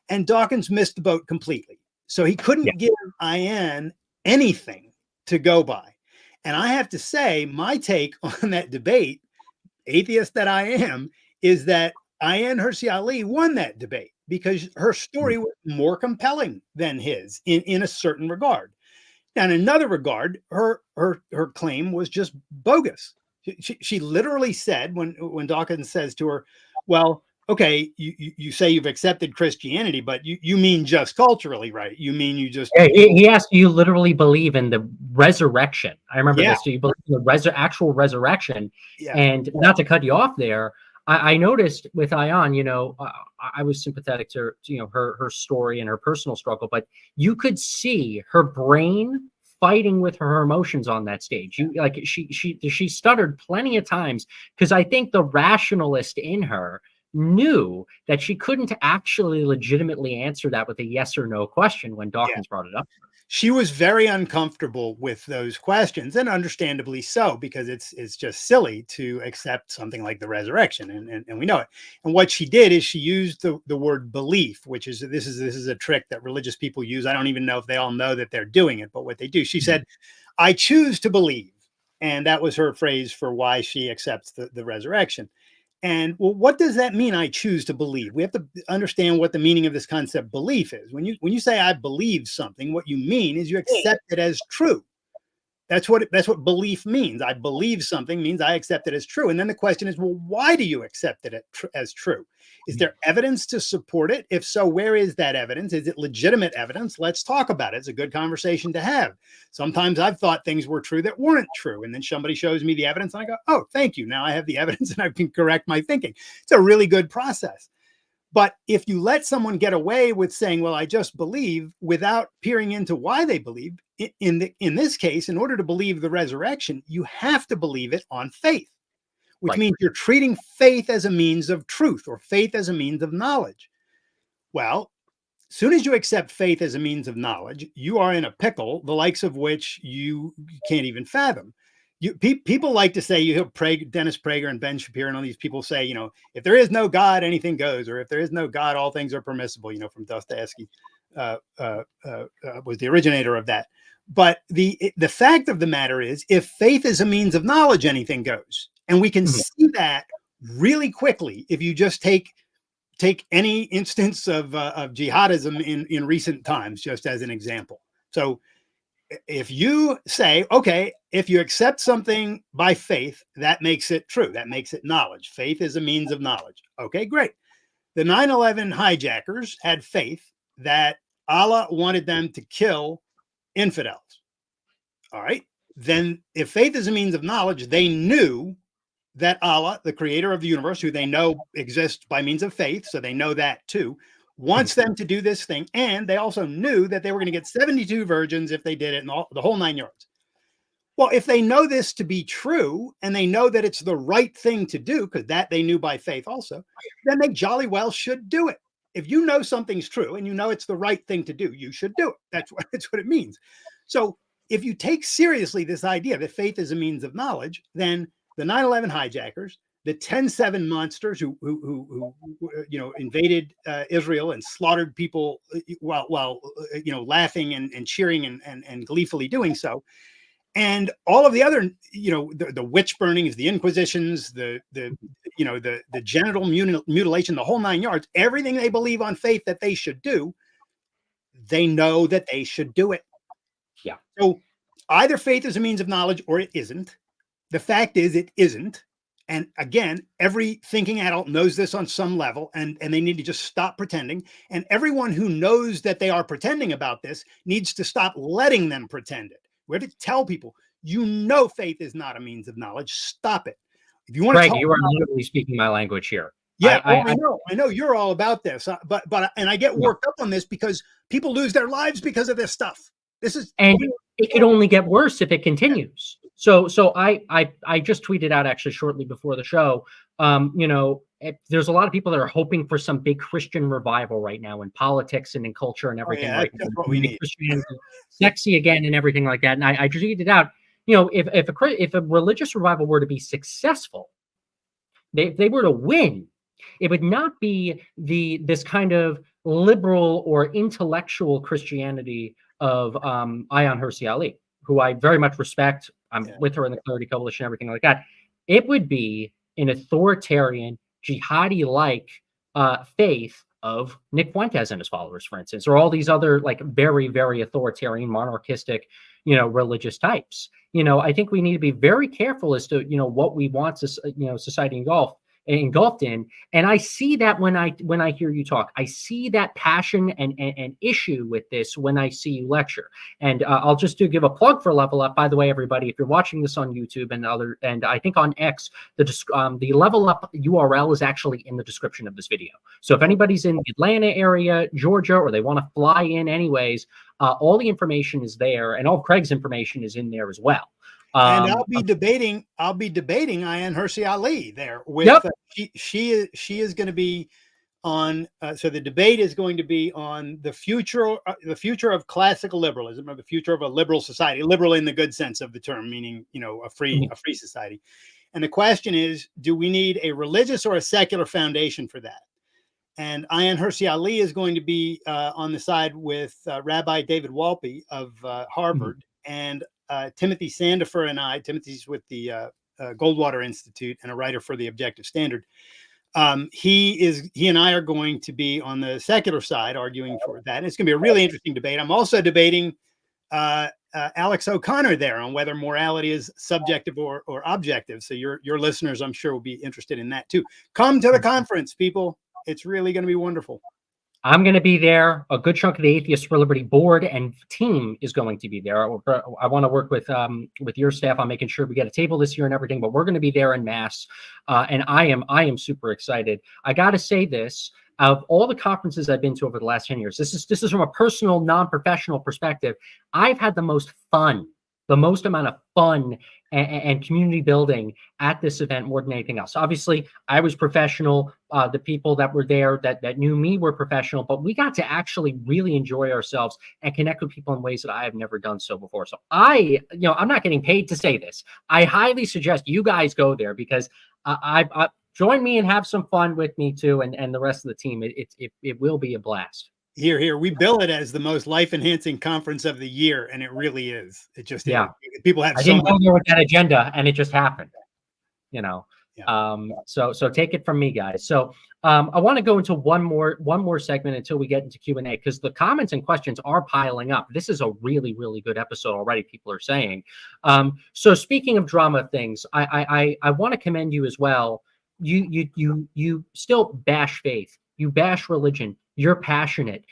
And Dawkins missed the boat completely. So he couldn't give IN anything to go by. And I have to say, my take on that debate, atheist that I am, is that IN Hirsi Ali won that debate because her story was more compelling than his in a certain regard. Now, in another regard, her claim was just bogus. She literally said, when Dawkins says to her, well, okay, you say you've accepted Christianity, but you mean just culturally, right? You mean you just... He asked, do you literally believe in the resurrection? I remember this. Do you believe in the actual resurrection? Yeah. And not to cut you off there, I noticed with Ayan, you know, I was sympathetic to, you know, her story and her personal struggle, but you could see her brain fighting with her emotions on that stage. She stuttered plenty of times because I think the rationalist in her knew that she couldn't actually legitimately answer that with a yes or no question when Dawkins brought it up. She was very uncomfortable with those questions, and understandably so, because it's just silly to accept something like the resurrection, and we know it. And what she did is she used the word belief, which is this is a trick that religious people use. I don't even know if they all know that they're doing it, but what they do, she said, "I choose to believe," and that was her phrase for why she accepts the resurrection. And well, what does that mean? I choose to believe. We have to understand what the meaning of this concept belief is. When you say I believe something, what you mean is you accept it as true. That's what belief means. I believe something means I accept it as true. And then the question is, well, why do you accept it as true? Is there evidence to support it? If so, where is that evidence? Is it legitimate evidence? Let's talk about it. It's a good conversation to have. Sometimes I've thought things were true that weren't true. And then somebody shows me the evidence and I go, oh, thank you. Now I have the evidence and I can correct my thinking. It's a really good process. But if you let someone get away with saying, well, I just believe, without peering into why they believe, in this case, in order to believe the resurrection, you have to believe it on faith, which means you're treating faith as a means of truth or faith as a means of knowledge. Well, as soon as you accept faith as a means of knowledge, you are in a pickle, the likes of which you can't even fathom. People like to say, you hear Dennis Prager and Ben Shapiro and all these people say, you know, if there is no God, anything goes, or if there is no God, all things are permissible, you know, from Dostoevsky was the originator of that. But the fact of the matter is, if faith is a means of knowledge, anything goes. And we can see that really quickly if you just take any instance of jihadism in recent times, just as an example. So if you say, okay, if you accept something by faith, that makes it true. That makes it knowledge. Faith is a means of knowledge. Okay, great. The 9/11 hijackers had faith that Allah wanted them to kill infidels. All right. Then if faith is a means of knowledge, they knew that Allah, the creator of the universe, who they know exists by means of faith, so they know that too, wants them to do this thing. And they also knew that they were going to get 72 virgins if they did it, and the whole 9 yards. Well, if they know this to be true, and they know that it's the right thing to do, because that they knew by faith also, then they jolly well should do it. If you know something's true and you know it's the right thing to do, you should do it. That's what it means. So if you take seriously this idea that faith is a means of knowledge, then the 9/11 hijackers, the 10/7 monsters who you know, invaded Israel and slaughtered people while you know, laughing and cheering and gleefully doing so, and all of the other, you know, the witch burnings, the inquisitions, the you know, the genital mutilation, the whole 9 yards, everything they believe on faith that they should do, they know that they should do it. Yeah. So either faith is a means of knowledge or it isn't. The fact is it isn't. And again, every thinking adult knows this on some level, and they need to just stop pretending. And everyone who knows that they are pretending about this needs to stop letting them pretend it. We have to tell people, you know, faith is not a means of knowledge. Stop it. If you want Greg, to you are literally speaking my language here. Yeah, I know you're all about this, but I get worked up on this because people lose their lives because of this stuff. This is, and it could only get worse if it continues. So I just tweeted out actually shortly before the show. There's a lot of people that are hoping for some big Christian revival right now in politics and in culture and everything. Right, that's what we need. Christianity sexy again and everything like that. And I just tweeted out. If a religious revival were to be successful, if they were to win, it would not be this kind of liberal or intellectual Christianity of Ayaan Hirsi Ali, who I very much respect. I'm with her in the Clarity Coalition, everything like that. It would be an authoritarian, jihadi-like faith of Nick Fuentes and his followers, for instance, or all these other like very, very authoritarian, monarchistic, religious types. I think we need to be very careful as to what we want to, society engulfed in. And I see that when I hear you talk. I see that passion and issue with this when I see you lecture. And I'll just give a plug for Level Up. By the way, everybody, if you're watching this on YouTube and I think on X, the Level Up URL is actually in the description of this video. So if anybody's in the Atlanta area, Georgia, or they want to fly in anyways, all the information is there, and all Craig's information is in there as well. And I'll be debating Ayaan Hirsi Ali there with she is going to be on. So the debate is going to be on the future of classical liberalism, or the future of a liberal society, liberal in the good sense of the term, meaning a free society. And the question is, do we need a religious or a secular foundation for that? And Ayaan Hirsi Ali is going to be on the side with Rabbi David Wolpe of Harvard and Timothy Sandifer and Timothy's with the Goldwater Institute and a writer for the Objective Standard. He and I are going to be on the secular side arguing for that. And it's going to be a really interesting debate. I'm also debating Alex O'Connor there on whether morality is subjective or objective. So your listeners, I'm sure, will be interested in that too. Come to the conference, people. It's really going to be wonderful. I'm going to be there. A good chunk of the Atheists for Liberty board and team is going to be there. I want to work with your staff on making sure we get a table this year and everything, but we're going to be there en masse. And I am super excited. I got to say this, of all the conferences I've been to over the last 10 years, this is from a personal, non-professional perspective. I've had the most amount of fun and community building at this event more than anything else. Obviously, I was professional. The people that were there that knew me were professional, but we got to actually really enjoy ourselves and connect with people in ways that I have never done so before. So I'm not getting paid to say this. I highly suggest you guys go there because I join me and have some fun with me too, and the rest of the team. It will be a blast. Here. We bill it as the most life-enhancing conference of the year, and it really is. It just is. People have. I didn't go there with that agenda, and it just happened. So take it from me, guys. So I want to go into one more segment until we get into Q&A, because the comments and questions are piling up. This is a really, really good episode already, people are saying. So speaking of drama things, I want to commend you as well. You still bash faith. You bash religion. You're passionate.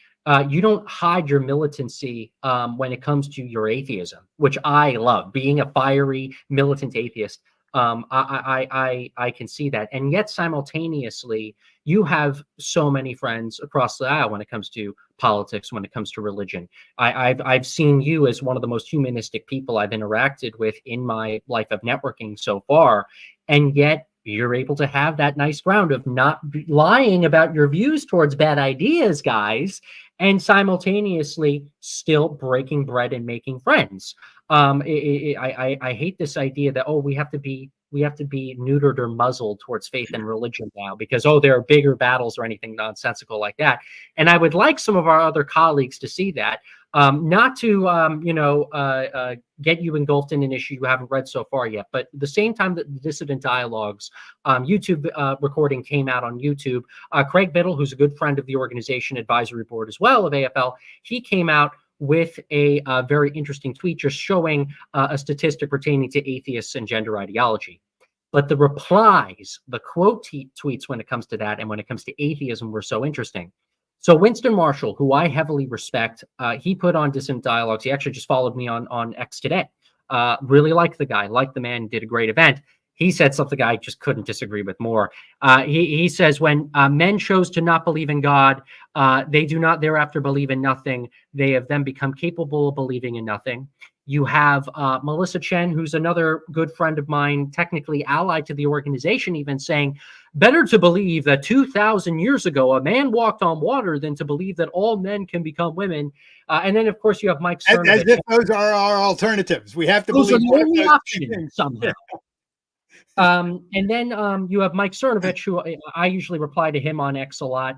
You don't hide your militancy when it comes to your atheism, which I love. Being a fiery, militant atheist, I can see that. And yet simultaneously, you have so many friends across the aisle when it comes to politics, when it comes to religion. I've seen you as one of the most humanistic people I've interacted with in my life of networking so far. And yet you're able to have that nice ground of not lying about your views towards bad ideas, guys, and simultaneously still breaking bread and making friends. I hate this idea that, we have to be neutered or muzzled towards faith and religion now because, there are bigger battles or anything nonsensical like that. And I would like some of our other colleagues to see that, not to, get you engulfed in an issue you haven't read so far yet. But at the same time that the Dissident Dialogues YouTube recording came out on YouTube, Craig Biddle, who's a good friend of the organization advisory board as well of AFL, he came out with a very interesting tweet just showing a statistic pertaining to atheists and gender ideology. But the replies, the quote tweets when it comes to that and when it comes to atheism were so interesting. So Winston Marshall, who I heavily respect, he put on Dissident Dialogues. He actually just followed me on X today. Really liked the guy, liked the man, did a great event. he said something I just couldn't disagree with more. He says, when men chose to not believe in God, they do not thereafter believe in nothing. They have then become capable of believing in nothing. You have Melissa Chen, who's another good friend of mine, technically allied to the organization, even saying, better to believe that 2,000 years ago a man walked on water than to believe that all men can become women. And then, of course, you have Mike Cernovich. As if those are our alternatives. We have to those believe are the only options somehow. And then you have Mike Cernovich, who I usually reply to him on X a lot.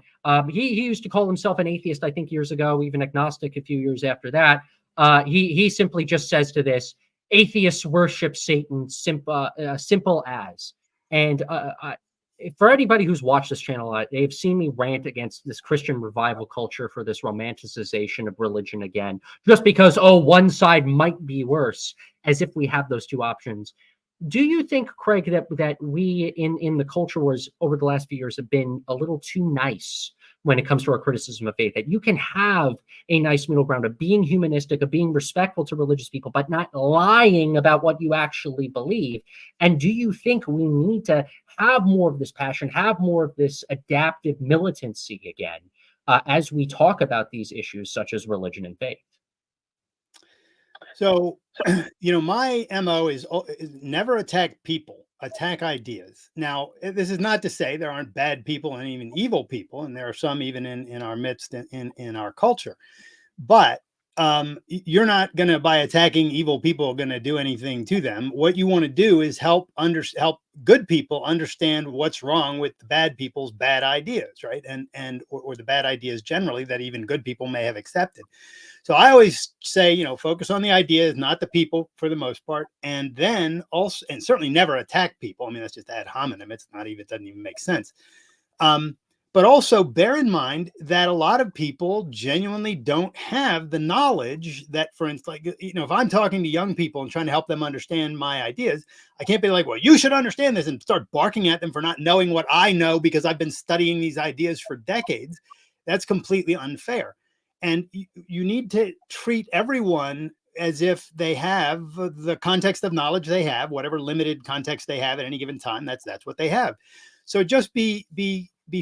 He used to call himself an atheist, I think, years ago, even agnostic a few years after that. He simply just says to this, atheists worship Satan, simple as. And for anybody who's watched this channel, they've seen me rant against this Christian revival culture for this romanticization of religion again, just because, oh, one side might be worse, as if we have those two options. Do you think, Craig, that we in the culture wars over the last few years have been a little too nice when it comes to our criticism of faith, that you can have a nice middle ground of being humanistic, of being respectful to religious people, but not lying about what you actually believe? And do you think we need to have more of this passion, have more of this adaptive militancy again, as we talk about these issues such as religion and faith? So, my MO is never attack people, attack ideas. Now, this is not to say there aren't bad people and even evil people, and there are some even in our midst in our culture. But you're not going to, by attacking evil people, going to do anything to them. What you want to do is help good people understand what's wrong with the bad people's bad ideas, right? Or the bad ideas generally that even good people may have accepted. So I always say, focus on the ideas, not the people for the most part, and then also, and certainly never attack people. I mean, that's just ad hominem. It doesn't even make sense. But also bear in mind that a lot of people genuinely don't have the knowledge that, for instance, like, if I'm talking to young people and trying to help them understand my ideas, I can't be like, well, you should understand this, and start barking at them for not knowing what I know because I've been studying these ideas for decades. That's completely unfair. And you need to treat everyone as if they have the context of knowledge they have, whatever limited context they have at any given time. That's what they have. So just be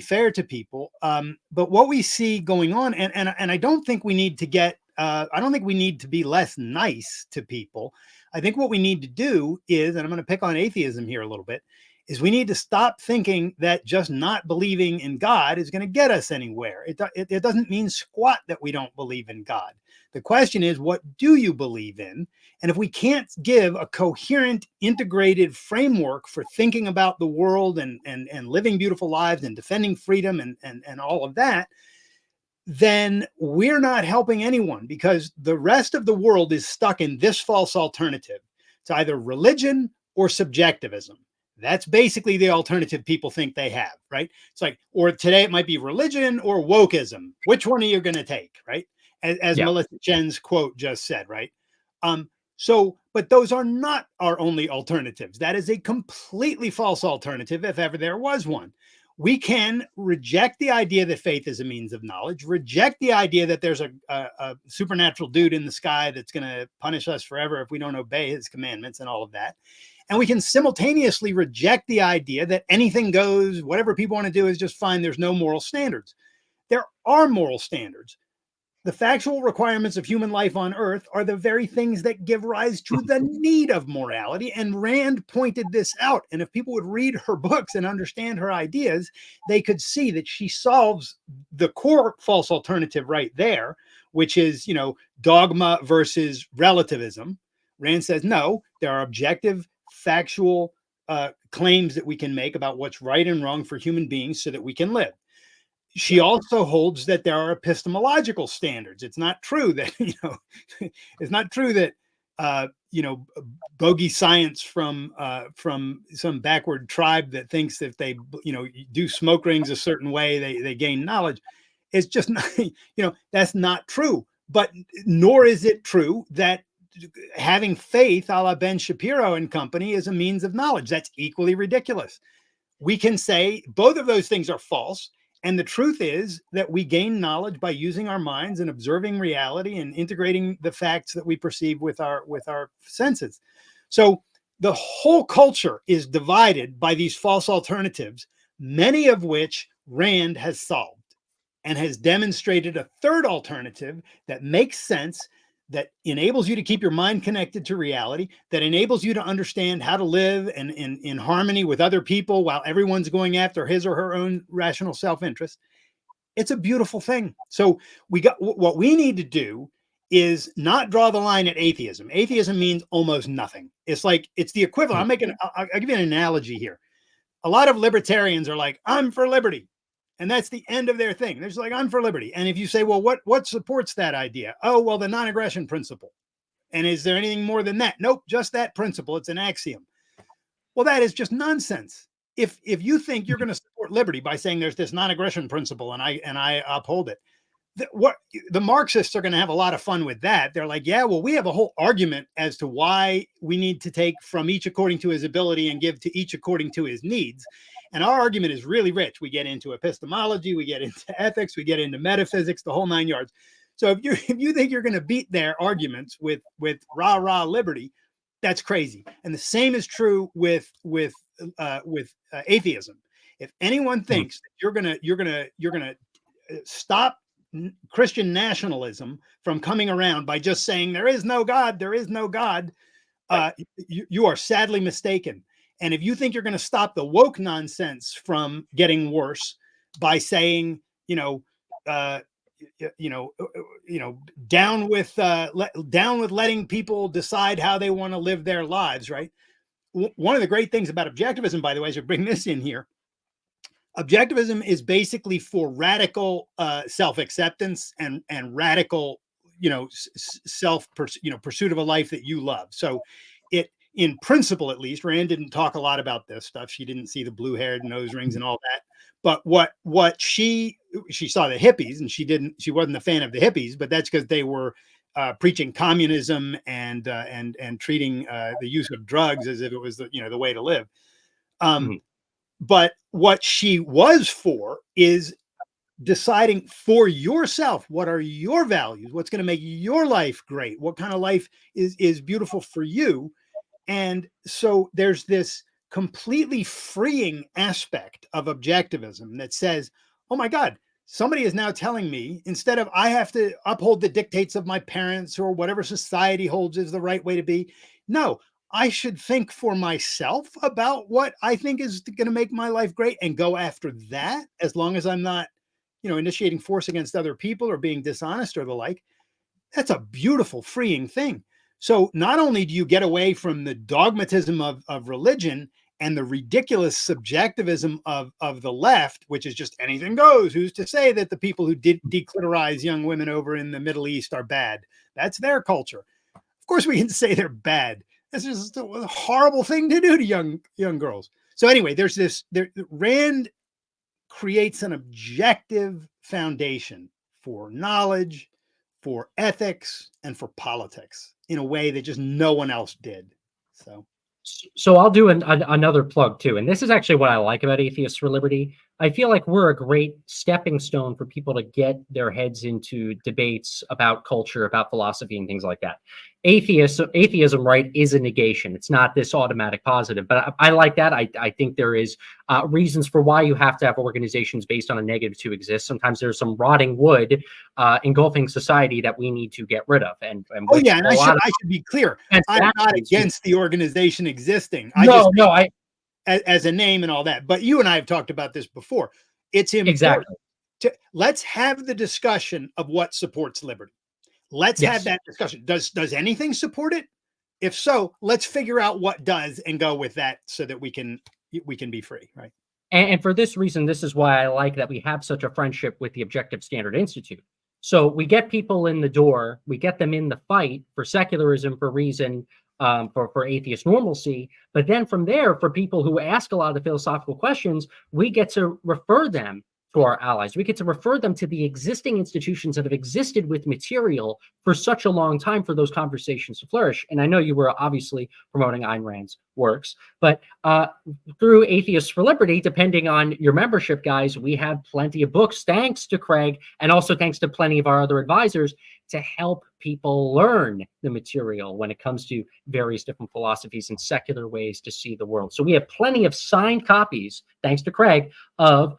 fair to people. But what we see going on, and I don't think we need to get, I don't think we need to be less nice to people. I think what we need to do is, and I'm going to pick on atheism here a little bit, is we need to stop thinking that just not believing in God is going to get us anywhere. It doesn't mean squat that we don't believe in God. The question is, what do you believe in? And if we can't give a coherent, integrated framework for thinking about the world and living beautiful lives and defending freedom and all of that, then we're not helping anyone, because the rest of the world is stuck in this false alternative. It's either religion or subjectivism. That's basically the alternative people think they have, right? It's like, or today it might be religion or wokeism. Which one are you going to take, right? As Melissa Chen's quote just said, right? But those are not our only alternatives. That is a completely false alternative, if ever there was one. We can reject the idea that faith is a means of knowledge, reject the idea that there's a supernatural dude in the sky that's going to punish us forever if we don't obey his commandments and all of that. And we can simultaneously reject the idea that anything goes, whatever people want to do is just fine. There's no moral standards. There are moral standards. The factual requirements of human life on Earth are the very things that give rise to the need of morality. And Rand pointed this out. And if people would read her books and understand her ideas, they could see that she solves the core false alternative right there, which is, dogma versus relativism. Rand says, no, there are objective, factual claims that we can make about what's right and wrong for human beings so that we can live. She also holds that there are epistemological standards. It's not true that, it's not true that, bogey science from some backward tribe that thinks that if they, do smoke rings a certain way, they gain knowledge. It's just not, that's not true. But nor is it true that having faith a la Ben Shapiro and company is a means of knowledge. That's equally ridiculous. We can say both of those things are false. And the truth is that we gain knowledge by using our minds and observing reality and integrating the facts that we perceive with our senses. So the whole culture is divided by these false alternatives, many of which Rand has solved and has demonstrated a third alternative that makes sense, that enables you to keep your mind connected to reality, that enables you to understand how to live in harmony with other people while everyone's going after his or her own rational self-interest. It's a beautiful thing. So what we need to do is not draw the line at atheism. Atheism means almost nothing. It's like, it's the equivalent. I'll give you an analogy here. A lot of libertarians are like, I'm for liberty. And that's the end of their thing. They're just like, I'm for liberty. And if you say, well, what supports that idea? Oh, well, the non-aggression principle. And is there anything more than that? Nope, just that principle. It's an axiom. Well, that is just nonsense. If you think you're going to support liberty by saying there's this non-aggression principle and I uphold it, the Marxists are going to have a lot of fun with that. They're like, yeah, well, we have a whole argument as to why we need to take from each according to his ability and give to each according to his needs. And our argument is really rich. We get into epistemology, we get into ethics, we get into metaphysics, the whole 9 yards. So if you think you're going to beat their arguments with rah liberty, that's crazy. And the same is true with atheism. If anyone thinks that you're gonna stop Christian nationalism from coming around by just saying there is no God, you are sadly mistaken. And if you think you're going to stop the woke nonsense from getting worse by saying, down with letting people decide how they want to live their lives, right? One of the great things about objectivism, by the way, is to bring this in here. Objectivism is basically for radical self-acceptance and radical, pursuit of a life that you love. So in principle, at least, Rand didn't talk a lot about this stuff. She didn't see the blue-haired nose rings and all that. But what she saw the hippies, and she wasn't a fan of the hippies, but that's because they were preaching communism and treating the use of drugs as if it was the way to live. But what she was for is deciding for yourself, what are your values? What's going to make your life great? What kind of life is beautiful for you? And so there's this completely freeing aspect of objectivism that says, oh my God, somebody is now telling me, instead of I have to uphold the dictates of my parents or whatever society holds is the right way to be. No, I should think for myself about what I think is going to make my life great and go after that, as long as I'm not, initiating force against other people or being dishonest or the like. That's a beautiful, freeing thing. So not only do you get away from the dogmatism of religion and the ridiculous subjectivism of the left, which is just anything goes. Who's to say that the people who did declitterize young women over in the Middle East are bad? That's their culture. Of course, we can say they're bad. That's just a horrible thing to do to young girls. So anyway, Rand creates an objective foundation for knowledge, for ethics, and for politics in a way that just no one else did. So I'll do another plug too. And this is actually what I like about Atheists for Liberty. I feel like we're a great stepping stone for people to get their heads into debates about culture, about philosophy, and things like that. Atheism, right, is a negation. It's not this automatic positive. But I like that. I think there is reasons for why you have to have organizations based on a negative to exist. Sometimes there's some rotting wood engulfing society that we need to get rid of. And I should be clear. I'm not against the organization existing. As a name and all that. But you and I have talked about this before. It's important let's have the discussion of what supports liberty. Let's have that discussion. Does anything support it? If so, let's figure out what does and go with that so that we can be free, right? And for this reason, this is why I like that we have such a friendship with the Objective Standard Institute. So we get people in the door, we get them in the fight for secularism, for reason, for atheist normalcy. But then from there, for people who ask a lot of the philosophical questions, we get to refer them to our allies. We get to refer them to the existing institutions that have existed with material for such a long time for those conversations to flourish. And I know you were obviously promoting Ayn Rand's works. But through Atheists for Liberty, depending on your membership, guys, we have plenty of books, thanks to Craig, and also thanks to plenty of our other advisors, to help people learn the material when it comes to various different philosophies and secular ways to see the world. So we have plenty of signed copies, thanks to Craig, of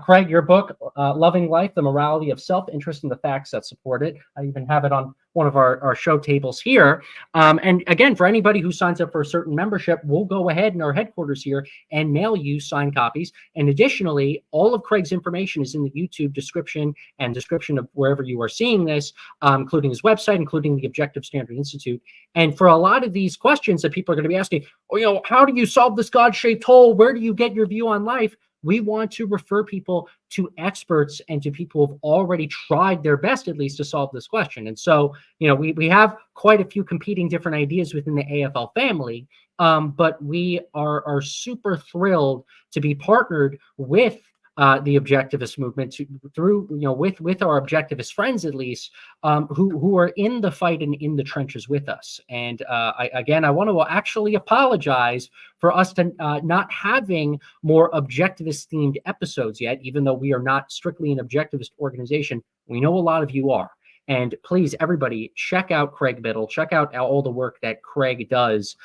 Craig, your book, Loving Life, The Morality of Self-Interest and the Facts That Support It. I even have it on one of our show tables here. And again, for anybody who signs up for a certain membership, we'll go ahead in our headquarters here and mail you signed copies. And additionally, all of Craig's information is in the YouTube description and description of wherever you are seeing this, including his website, including the Objective Standard Institute. And for a lot of these questions that people are going to be asking, oh, how do you solve this God-shaped hole? Where do you get your view on life? We want to refer people to experts and to people who've already tried their best, at least, to solve this question. And so, we have quite a few competing different ideas within the AFL family, but we are super thrilled to be partnered with the objectivist movement through, with our objectivist friends, at least, who are in the fight and in the trenches with us. And I want to actually apologize for us to not having more objectivist themed episodes yet, even though we are not strictly an objectivist organization. We know a lot of you are. And please, everybody, check out Craig Biddle. Check out all the work that Craig does.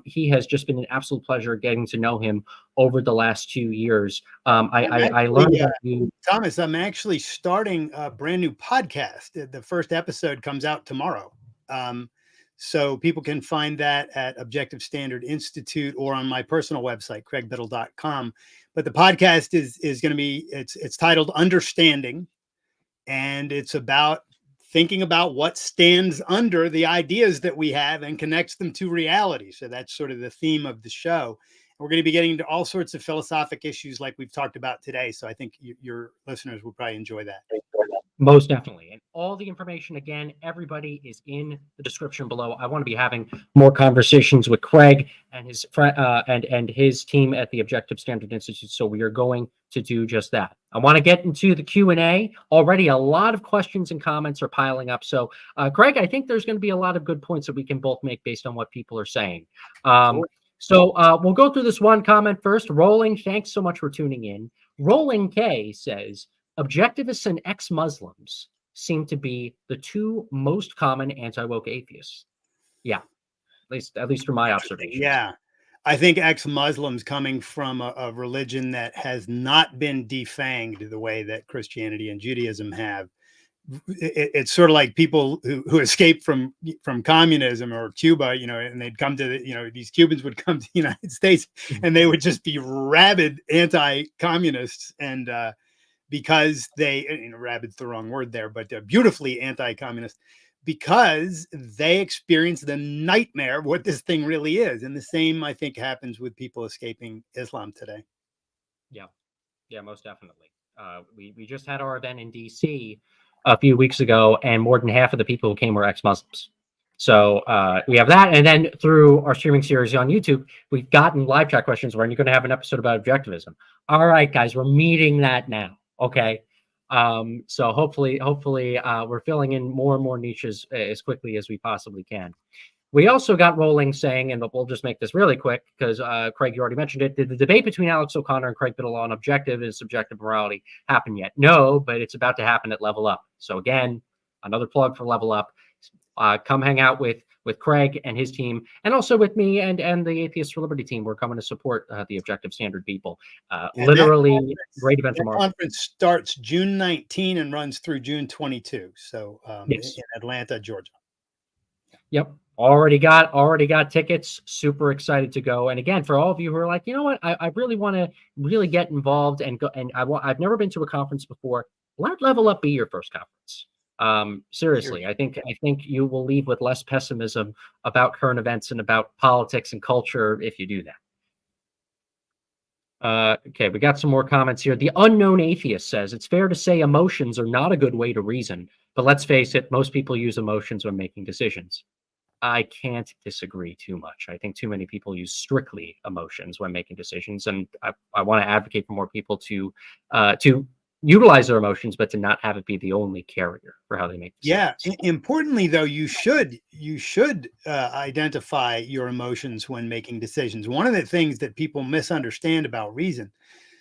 He has just been an absolute pleasure getting to know him over the last 2 years. I learned that Thomas, I'm actually starting a brand new podcast. The first episode comes out tomorrow. So people can find that at Objective Standard Institute or on my personal website, craigbiddle.com. But the podcast is going to be, it's titled Understanding, and it's about thinking about what stands under the ideas that we have and connects them to reality. So that's sort of the theme of the show. We're going to be getting into all sorts of philosophic issues like we've talked about today. So I think your listeners will probably enjoy that. Most definitely. And all the information, again, everybody, is in the description below. I want to be having more conversations with Craig and his and his team at the Objective Standard Institute. So we are going to do just that. I want to get into the Q&A. Already a lot of questions and comments are piling up. So, Craig, I think there's going to be a lot of good points that we can both make based on what people are saying. So we'll go through this one comment first. Rolling, thanks so much for tuning in. Rolling K says, objectivists and ex-Muslims seem to be the two most common anti-woke atheists. Yeah, at least from my observation. Yeah, I think ex-Muslims coming from a religion that has not been defanged the way that Christianity and Judaism have. It's sort of like people who escaped from communism or Cuba, and they'd come to these Cubans would come to the United States, and they would just be rabid anti-communists, and because they, rabid's the wrong word there, but beautifully anti-communist, because they experience the nightmare of what this thing really is. And the same, I think, happens with people escaping Islam today. Yeah, most definitely. We just had our event in DC a few weeks ago, and more than half of the people who came were ex-Muslims. So we have that. And then through our streaming series on YouTube, we've gotten live chat questions where you're going to have an episode about objectivism. All right, guys, we're meeting that now. Okay. So hopefully we're filling in more and more niches as quickly as we possibly can. We also got Rolling saying, and we'll just make this really quick because Craig, you already mentioned it. Did the debate between Alex O'Connor and Craig Biddle on objective and subjective morality happen yet? No, but it's about to happen at Level Up. So again, another plug for Level Up. Come hang out with Craig and his team, and also with me and the Atheists for Liberty team. We're coming to support the Objective Standard people. Literally, great event tomorrow. The conference starts June 19 and runs through June 22. So yes. In Atlanta, Georgia. Yep. Already got tickets. Super excited to go. And again, for all of you who are like, you know what, I really want to really get involved and go. And I've never been to a conference before. Let Level Up be your first conference. Seriously, I think you will leave with less pessimism about current events and about politics and culture if you do that. Okay, we got some more comments here. The Unknown Atheist says, it's fair to say emotions are not a good way to reason, but let's face it, most people use emotions when making decisions. I can't disagree too much. I think too many people use strictly emotions when making decisions, and I want to advocate for more people to utilize their emotions, but to not have it be the only carrier for how they make decisions. Yeah. Importantly, though, you should identify your emotions when making decisions. One of the things that people misunderstand about reason.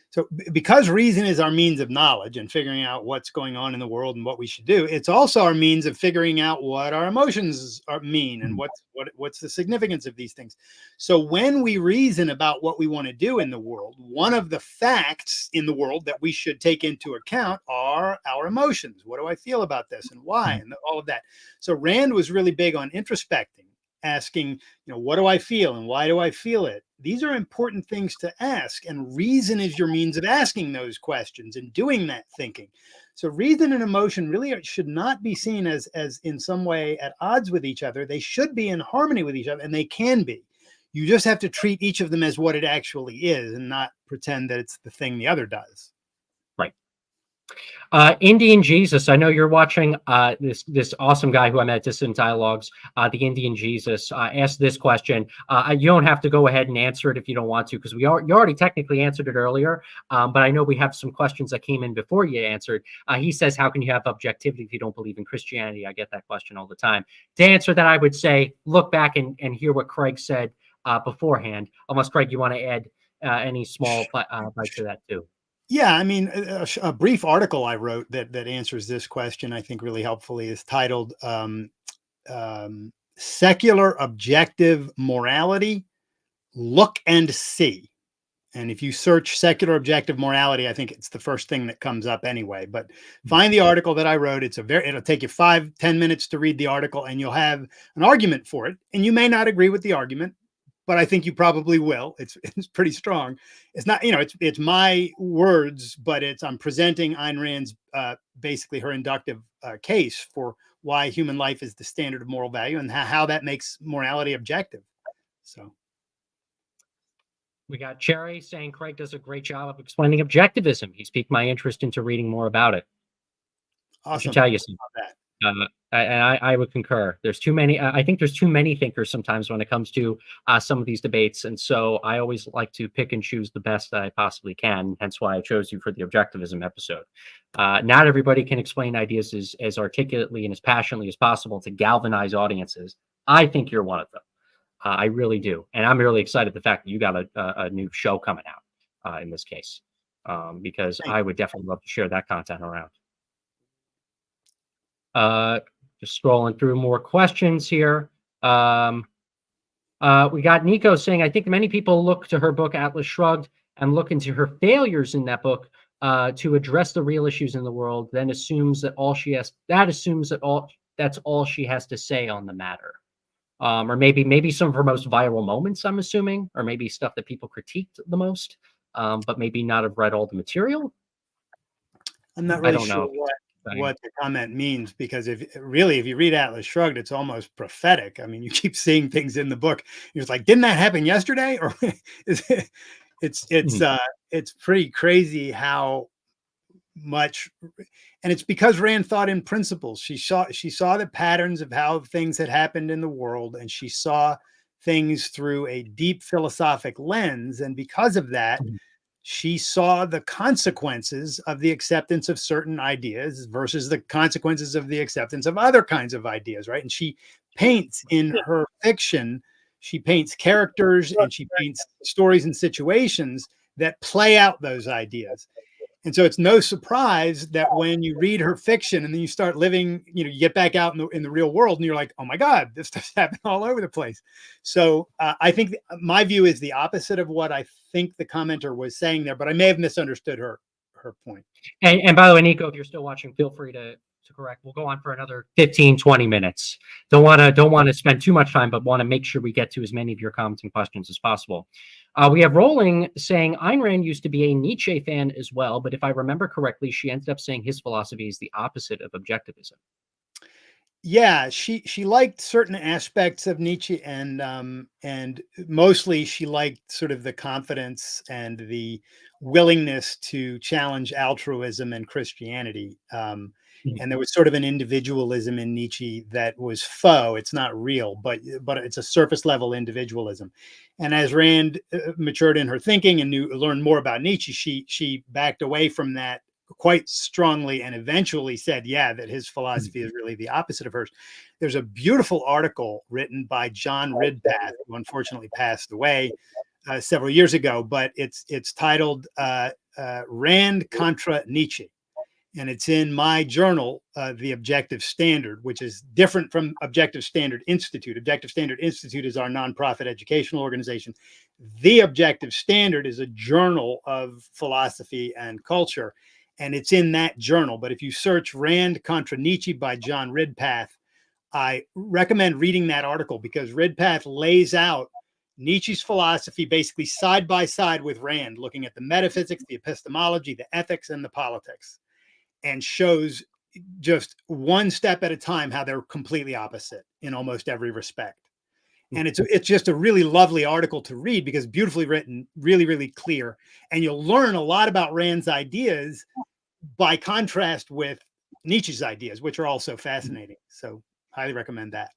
So because reason is our means of knowledge and figuring out what's going on in the world and what we should do, it's also our means of figuring out what our emotions mean and what's the significance of these things. So when we reason about what we want to do in the world, one of the facts in the world that we should take into account are our emotions. What do I feel about this and why and all of that. So Rand was really big on introspecting, asking, what do I feel and why do I feel it? These are important things to ask, and reason is your means of asking those questions and doing that thinking. So reason and emotion really should not be seen as in some way at odds with each other. They should be in harmony with each other, and they can be. You just have to treat each of them as what it actually is and not pretend that it's the thing the other does. Right. Indian Jesus, I know you're watching. This awesome guy who I met at Dissident Dialogues, the Indian Jesus, asked this question. You don't have to go ahead and answer it if you don't want to, because you already technically answered it earlier. But I know we have some questions that came in before you answered. He says, how can you have objectivity if you don't believe in Christianity? I get that question all the time. To answer that, I would say, look back and hear what Craig said beforehand. Unless, Craig, you want to add any small bite to that too. Yeah, I mean, a brief article I wrote that answers this question, I think really helpfully, is titled Secular Objective Morality, Look and See. And if you search secular objective morality, I think it's the first thing that comes up anyway. But find the article that I wrote. It'll take you 5-10 minutes to read the article, and you'll have an argument for it. And you may not agree with the argument, but I think you probably will. It's pretty strong. It's not, it's my words, but I'm presenting Ayn Rand's basically her inductive case for why human life is the standard of moral value and how that makes morality objective. So we got Cherry saying Craig does a great job of explaining objectivism. He's piqued my interest into reading more about it. Awesome. I should tell you something. I would concur. There's too many. I think there's too many thinkers sometimes when it comes to some of these debates, and so I always like to pick and choose the best that I possibly can. Hence why I chose you for the objectivism episode. Not everybody can explain ideas as articulately and as passionately as possible to galvanize audiences. I think you're one of them. I really do, and I'm really excited the fact that you got a new show coming out in this case, because I would definitely love to share that content around. Just scrolling through more questions here. We got Nico saying, I think many people look to her book, Atlas Shrugged, and look into her failures in that book to address the real issues in the world, then assumes that that's all she has to say on the matter. Or maybe some of her most viral moments, I'm assuming, or maybe stuff that people critiqued the most, but maybe not have read all the material. I'm not really sure what the comment means, because if you read Atlas Shrugged, it's almost prophetic. I mean, you keep seeing things in the book. You're just like, didn't that happen yesterday? Or it's pretty crazy how much, and it's because Rand thought in principles. She saw the patterns of how things had happened in the world, and she saw things through a deep philosophic lens, and because of that, she saw the consequences of the acceptance of certain ideas versus the consequences of the acceptance of other kinds of ideas, right? And she paints in her fiction, she paints characters and she paints stories and situations that play out those ideas. And so it's no surprise that when you read her fiction and then you start living, you get back out in the real world and you're like, oh my God, this stuff's happening all over the place. So I think my view is the opposite of what I think the commenter was saying there, but I may have misunderstood her point. And by the way, Nico, if you're still watching, feel free to correct. We'll go on for another 15, 20 minutes. Don't want to spend too much time, but want to make sure we get to as many of your comments and questions as possible. We have Rolling saying Ayn Rand used to be a Nietzsche fan as well, but if I remember correctly, she ended up saying his philosophy is the opposite of objectivism. Yeah, she liked certain aspects of Nietzsche, and mostly she liked sort of the confidence and the willingness to challenge altruism and Christianity. And there was sort of an individualism in Nietzsche that was faux. It's not real, but it's a surface level individualism. And as Rand matured in her thinking and learned more about Nietzsche, she backed away from that quite strongly and eventually said, yeah, that his philosophy is really the opposite of hers. There's a beautiful article written by John Ridpath, who unfortunately passed away several years ago, but it's titled Rand contra Nietzsche. And it's in my journal, The Objective Standard, which is different from Objective Standard Institute. Objective Standard Institute is our nonprofit educational organization. The Objective Standard is a journal of philosophy and culture, and it's in that journal. But if you search Rand contra Nietzsche by John Ridpath, I recommend reading that article because Ridpath lays out Nietzsche's philosophy basically side by side with Rand, looking at the metaphysics, the epistemology, the ethics, and the politics, and shows just one step at a time how they're completely opposite in almost every respect. And it's just a really lovely article to read because beautifully written, really, really clear. And you'll learn a lot about Rand's ideas by contrast with Nietzsche's ideas, which are also fascinating. So highly recommend that.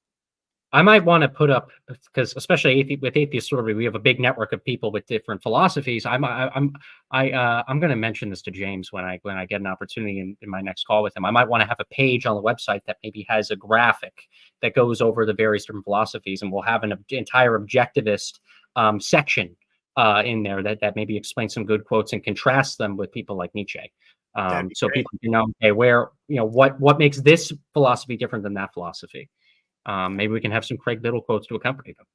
I might want to put up, because especially with Atheist, we have a big network of people with different philosophies. I'm going to mention this to James when I get an opportunity in my next call with him. I might want to have a page on the website that maybe has a graphic that goes over the various different philosophies, and we'll have an entire objectivist section in there that maybe explains some good quotes and contrasts them with people like Nietzsche. So great. People can know, okay, where, what makes this philosophy different than that philosophy. Maybe we can have some Craig Biddle quotes to accompany them.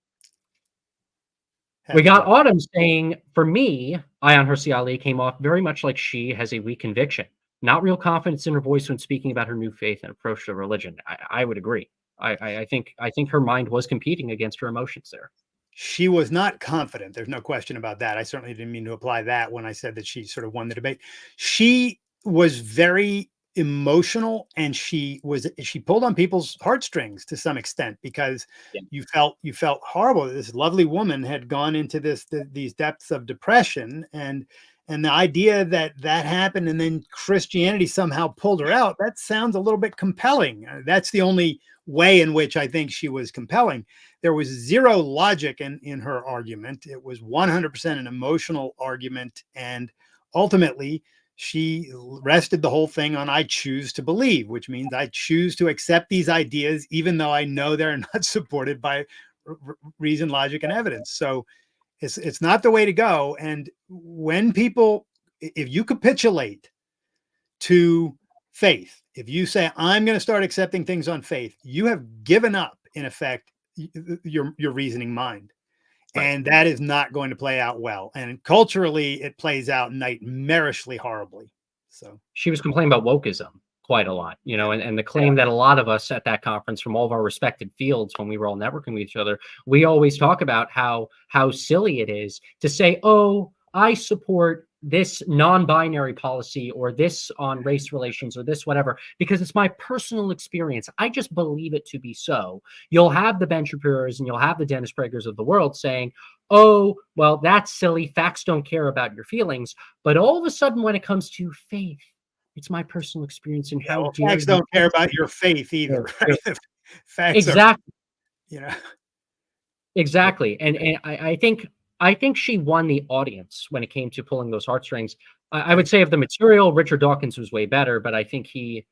We got Autumn saying, for me, Ayaan Hirsi Ali came off very much like she has a weak conviction, not real confidence in her voice when speaking about her new faith and approach to religion. I would agree. I think her mind was competing against her emotions there. She was not confident. There's no question about that. I certainly didn't mean to apply that when I said that she sort of won the debate. She was very emotional, and she pulled on people's heartstrings to some extent because you felt horrible. This lovely woman had gone into these depths of depression, and the idea that happened and then Christianity somehow pulled her out, that sounds a little bit compelling. That's the only way in which I think she was compelling. There was zero logic in her argument. It was 100% an emotional argument, and ultimately she rested the whole thing on I choose to believe, which means I choose to accept these ideas, even though I know they're not supported by reason, logic, and evidence. So it's not the way to go. And when people, if you capitulate to faith, if you say, I'm going to start accepting things on faith, you have given up, in effect, your reasoning mind. And that is not going to play out well. And culturally, it plays out nightmarishly horribly. So she was complaining about wokeism quite a lot, and the claim that a lot of us at that conference from all of our respected fields, when we were all networking with each other, we always talk about how silly it is to say, oh, I support this non-binary policy or this on race relations or this whatever, because it's my personal experience. I just believe it to be so. You'll have the Ben Shapiro's and you'll have the Dennis Pragers of the world saying, oh, well, that's silly. Facts don't care about your feelings. But all of a sudden, when it comes to faith, it's my personal experience. And how facts don't care about your faith either. Right? Facts exactly. Are, Exactly. And I think she won the audience when it came to pulling those heartstrings. I would say of the material, Richard Dawkins was way better, but I think he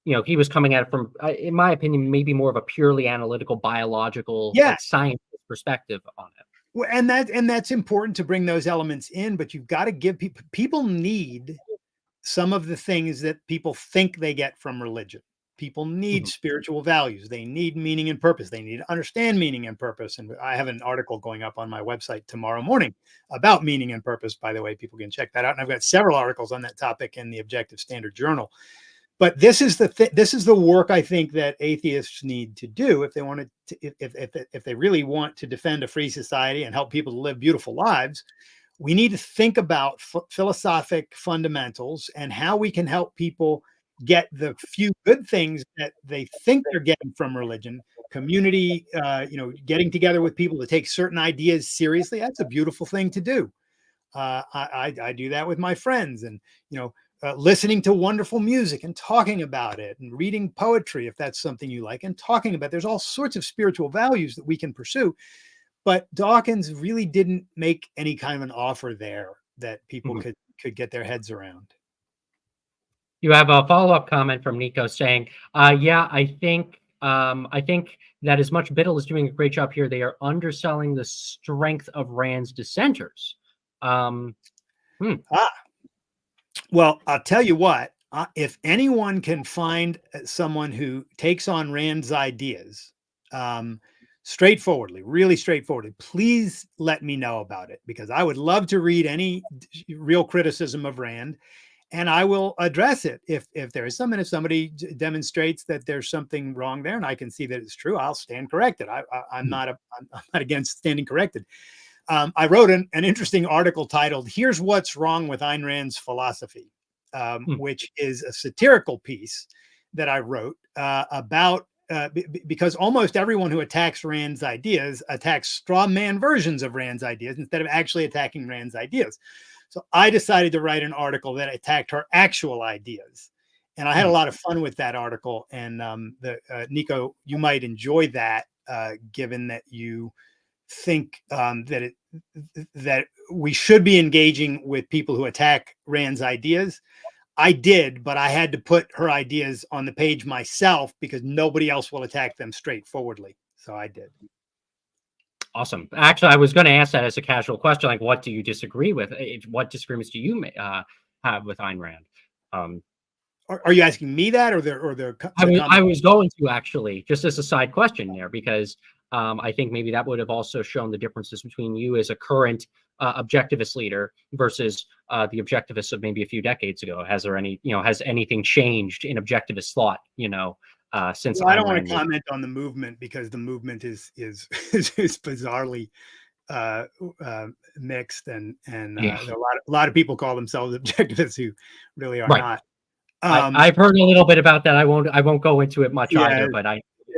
was coming at it from, in my opinion, maybe more of a purely analytical, biological, like science perspective on it. Well, and that's important to bring those elements in, but you've got to give people need some of the things that people think they get from religion. People need spiritual values. They need meaning and purpose. They need to understand meaning and purpose. And I have an article going up on my website tomorrow morning about meaning and purpose. By the way, people can check that out. And I've got several articles on that topic in the Objective Standard Journal. But this is the work I think that atheists need to do if they want to, if they really want to defend a free society and help people to live beautiful lives. We need to think about philosophic fundamentals and how we can help people get the few good things that they think they're getting from religion, community, getting together with people to take certain ideas seriously. That's a beautiful thing to do. I do that with my friends, and listening to wonderful music and talking about it, and reading poetry if that's something you like, and talking about. There's all sorts of spiritual values that we can pursue. But Dawkins really didn't make any kind of an offer there that people could get their heads around. You have a follow-up comment from Nico saying, yeah, I think that as much Biddle is doing a great job here, they are underselling the strength of Rand's dissenters. Well, I'll tell you what, if anyone can find someone who takes on Rand's ideas straightforwardly, really straightforwardly, please let me know about it, because I would love to read any real criticism of Rand, and I will address it if there is some. And if somebody demonstrates that there's something wrong there and I can see that it's true, I'll stand corrected. I'm not against standing corrected. I wrote an interesting article titled "Here's What's Wrong with Ayn Rand's Philosophy," which is a satirical piece that I wrote about because almost everyone who attacks Rand's ideas attacks straw man versions of Rand's ideas instead of actually attacking Rand's ideas. So I decided to write an article that attacked her actual ideas. And I had a lot of fun with that article. And Nico, you might enjoy that, given that you think that we should be engaging with people who attack Rand's ideas. I did, but I had to put her ideas on the page myself because nobody else will attack them straightforwardly. So I did. Awesome. Actually, I was going to ask that as a casual question, like, what do you disagree with? What disagreements do you have with Ayn Rand? Are you asking me that, or the I was going to, actually, just as a side question there, because I think maybe that would have also shown the differences between you as a current objectivist leader versus the objectivists of maybe a few decades ago. Has anything changed in objectivist thought, since? Well, I don't want to comment on the movement, because the movement is bizarrely mixed, and a lot of people call themselves objectivists who really are not. I've heard a little bit about that. I won't go into it much either, but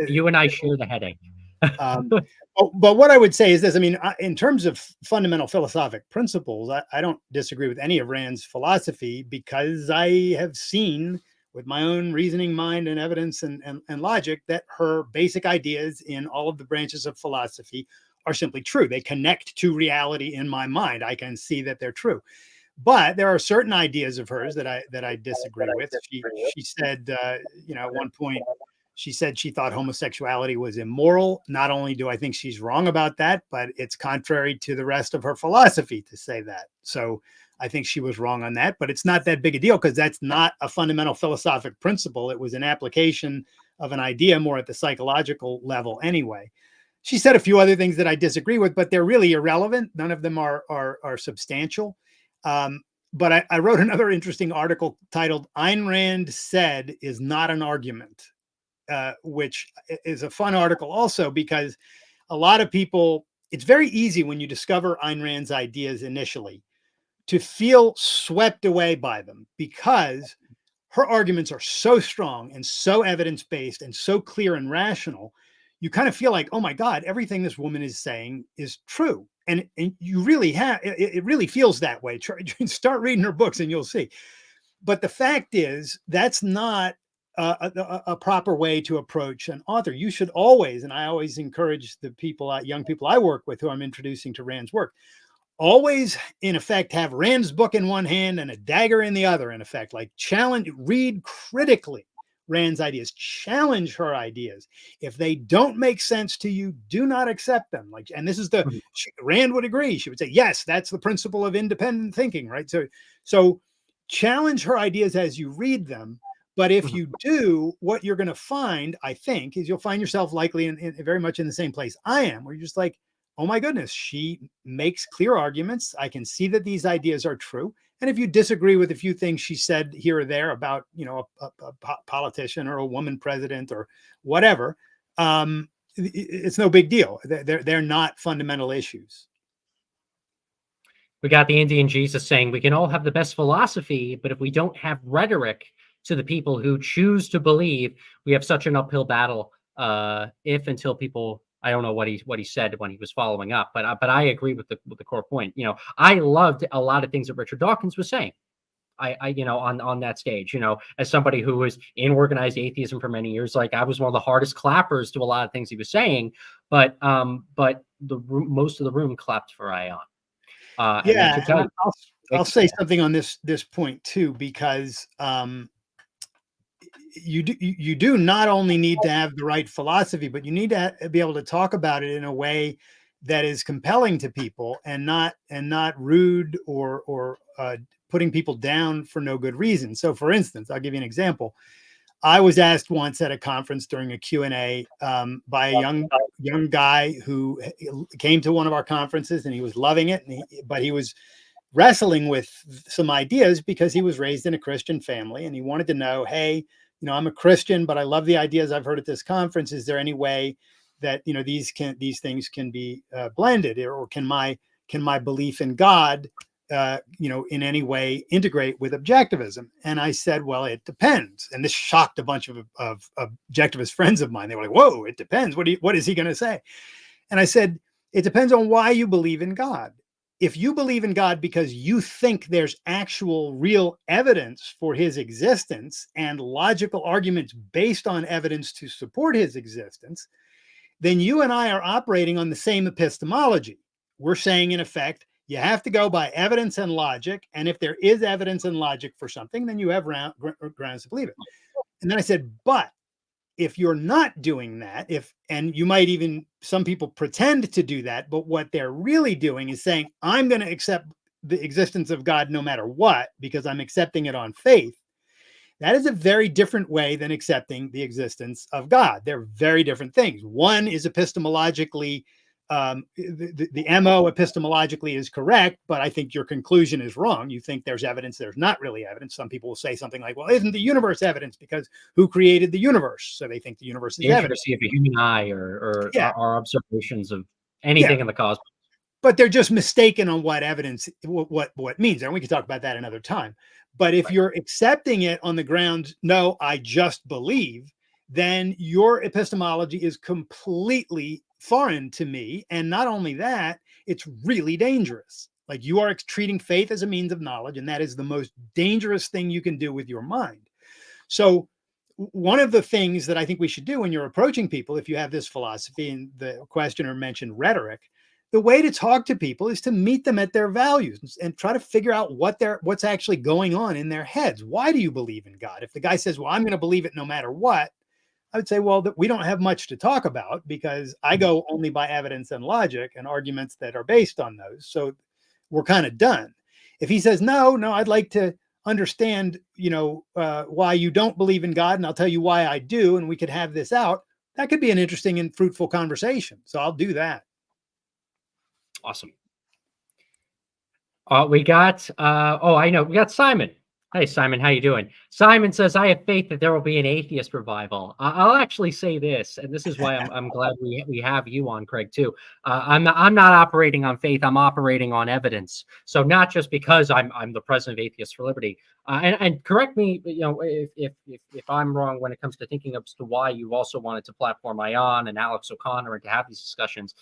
you and I share the headache. But what I would say is this: I mean, in terms of fundamental philosophic principles, I don't disagree with any of Rand's philosophy, because I have seen with my own reasoning mind and evidence and logic that her basic ideas in all of the branches of philosophy are simply true. They connect to reality in my mind. I can see that they're true. But there are certain ideas of hers that I disagree with. She said, at one point, she said she thought homosexuality was immoral. Not only do I think she's wrong about that, but it's contrary to the rest of her philosophy to say that. So I think she was wrong on that, but it's not that big a deal, because that's not a fundamental philosophic principle. It was an application of an idea more at the psychological level anyway. She said a few other things that I disagree with, but they're really irrelevant. None of them are substantial. But I wrote another interesting article titled "Ayn Rand Said is Not an Argument," which is a fun article also, because a lot of people, it's very easy when you discover Ayn Rand's ideas initially to feel swept away by them, because her arguments are so strong and so evidence-based and so clear and rational. You kind of feel like, oh my God, everything this woman is saying is true. And you really have, it really feels that way. Start reading her books and you'll see. But the fact is, that's not a proper way to approach an author. You should always, and I always encourage the people, young people I work with who I'm introducing to Rand's work, always, in effect, have Rand's book in one hand and a dagger in the other, in effect, like read critically Rand's ideas, challenge her ideas. If they don't make sense to you, do not accept them. And this is Rand would agree. She would say, yes, that's the principle of independent thinking, right? So challenge her ideas as you read them. But if you do, what you're going to find, I think, is you'll find yourself likely in very much in the same place I am, where you're just like, oh my goodness, she makes clear arguments. I can see that these ideas are true. And if you disagree with a few things she said here or there about, a politician or a woman president or whatever, it's no big deal. They're not fundamental issues. We got the Indian Jesus saying we can all have the best philosophy, but if we don't have rhetoric to the people who choose to believe, we have such an uphill battle. Until people, I don't know what he said when he was following up, but I agree with the core point. I loved a lot of things that Richard Dawkins was saying. I on that stage, as somebody who was in organized atheism for many years, like I was one of the hardest clappers to a lot of things he was saying, but most of the room clapped for Ion. I'll say something on this point too, because you do not only need to have the right philosophy, but you need to be able to talk about it in a way that is compelling to people and not rude or putting people down for no good reason. So, for instance, I'll give you an example. I was asked once at a conference during a Q&A by a young guy who came to one of our conferences, and he was loving it, but he was wrestling with some ideas because he was raised in a Christian family, and he wanted to know, hey, I'm a Christian, but I love the ideas I've heard at this conference. Is there any way that these things can be blended, or can my belief in God in any way integrate with objectivism? And I said, well, it depends. And this shocked a bunch of objectivist friends of mine. They were like, whoa, it depends. What is he going to say? And I said, it depends on why you believe in God. If you believe in God because you think there's actual real evidence for his existence and logical arguments based on evidence to support his existence, then you and I are operating on the same epistemology. We're saying, in effect, you have to go by evidence and logic. And if there is evidence and logic for something, then you have grounds to believe it. And then I said, but if you're not doing that, and you might even, some people pretend to do that, but what they're really doing is saying, I'm going to accept the existence of God no matter what, because I'm accepting it on faith. That is a very different way than accepting the existence of God. They're very different things. One is epistemologically, the MO epistemologically is correct, but I think your conclusion is wrong. You think there's evidence, there's not really evidence. Some people will say something like, well, isn't the universe evidence? Because who created the universe? So they think the universe is evidence. The accuracy of a human eye or our observations of anything in the cosmos. But they're just mistaken on what evidence, what means. And we can talk about that another time. But if you're accepting it on the ground, no, I just believe, then your epistemology is completely foreign to me. And not only that, it's really dangerous. Like, you are treating faith as a means of knowledge, and that is the most dangerous thing you can do with your mind. So one of the things that I think we should do when you're approaching people, if you have this philosophy, and the questioner mentioned rhetoric, the way to talk to people is to meet them at their values and try to figure out what's actually going on in their heads. Why do you believe in God? If the guy says, well, I'm going to believe it no matter what, I would say, well, we don't have much to talk about, because I go only by evidence and logic and arguments that are based on those. So we're kind of done. If he says, no, I'd like to understand, why you don't believe in God, and I'll tell you why I do, and we could have this out, that could be an interesting and fruitful conversation. So I'll do that. Awesome. We got, I know, we got Simon. Hey, Simon, how you doing? Simon says, I have faith that there will be an atheist revival. I'll actually say this, and this is why I'm glad we have you on, Craig, too. I'm not operating on faith. I'm operating on evidence. So not just because I'm the president of Atheists for Liberty. And correct me, if I'm wrong when it comes to thinking as to why you also wanted to platform Ion and Alex O'Connor and to have these discussions.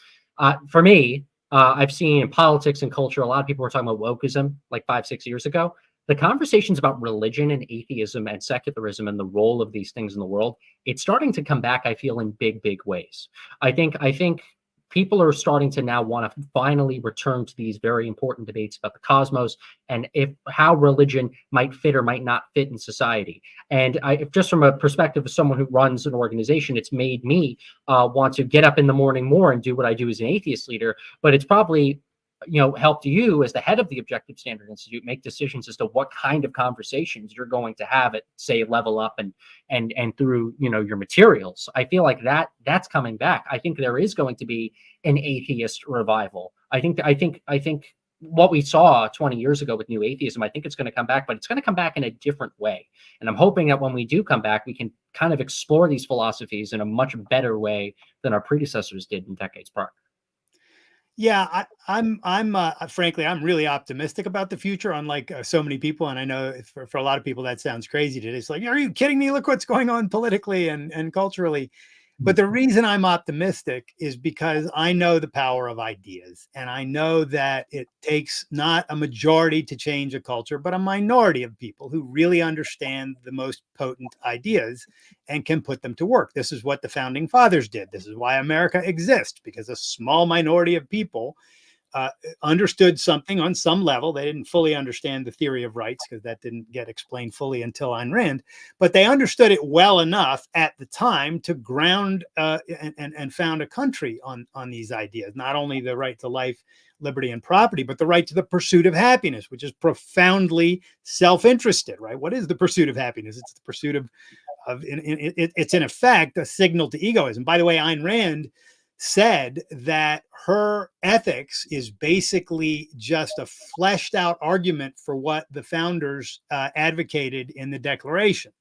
For me, I've seen in politics and culture, a lot of people were talking about wokeism like 5-6 years ago. The conversations about religion and atheism and secularism and the role of these things in the world, it's starting to come back, I feel, in big, big ways. I think people are starting to now want to finally return to these very important debates about the cosmos and how religion might fit or might not fit in society. And just from a perspective of someone who runs an organization, it's made me want to get up in the morning more and do what I do as an atheist leader. But it's probably helped you as the head of the Objective Standard Institute make decisions as to what kind of conversations you're going to have at, say, Level Up and through your materials. I feel like that's coming back. I think there is going to be an atheist revival. I think what we saw 20 years ago with New Atheism, I think it's going to come back, but it's going to come back in a different way. And I'm hoping that when we do come back, we can kind of explore these philosophies in a much better way than our predecessors did in decades prior. Yeah, I'm frankly, I'm really optimistic about the future, unlike so many people. And I know for a lot of people that sounds crazy today. It's like, are you kidding me? Look what's going on politically and culturally. But the reason I'm optimistic is because I know the power of ideas, and I know that it takes not a majority to change a culture, but a minority of people who really understand the most potent ideas and can put them to work. This is what the founding fathers did. This is why America exists, because a small minority of people understood something on some level. They didn't fully understand the theory of rights because that didn't get explained fully until Ayn Rand, but they understood it well enough at the time to ground and found a country on these ideas. Not only the right to life, liberty, and property, but the right to the pursuit of happiness, which is profoundly self-interested, right? What is the pursuit of happiness? It's the pursuit of it's in effect a signal to egoism. By the way, Ayn Rand said that her ethics is basically just a fleshed out argument for what the founders advocated in the Declaration.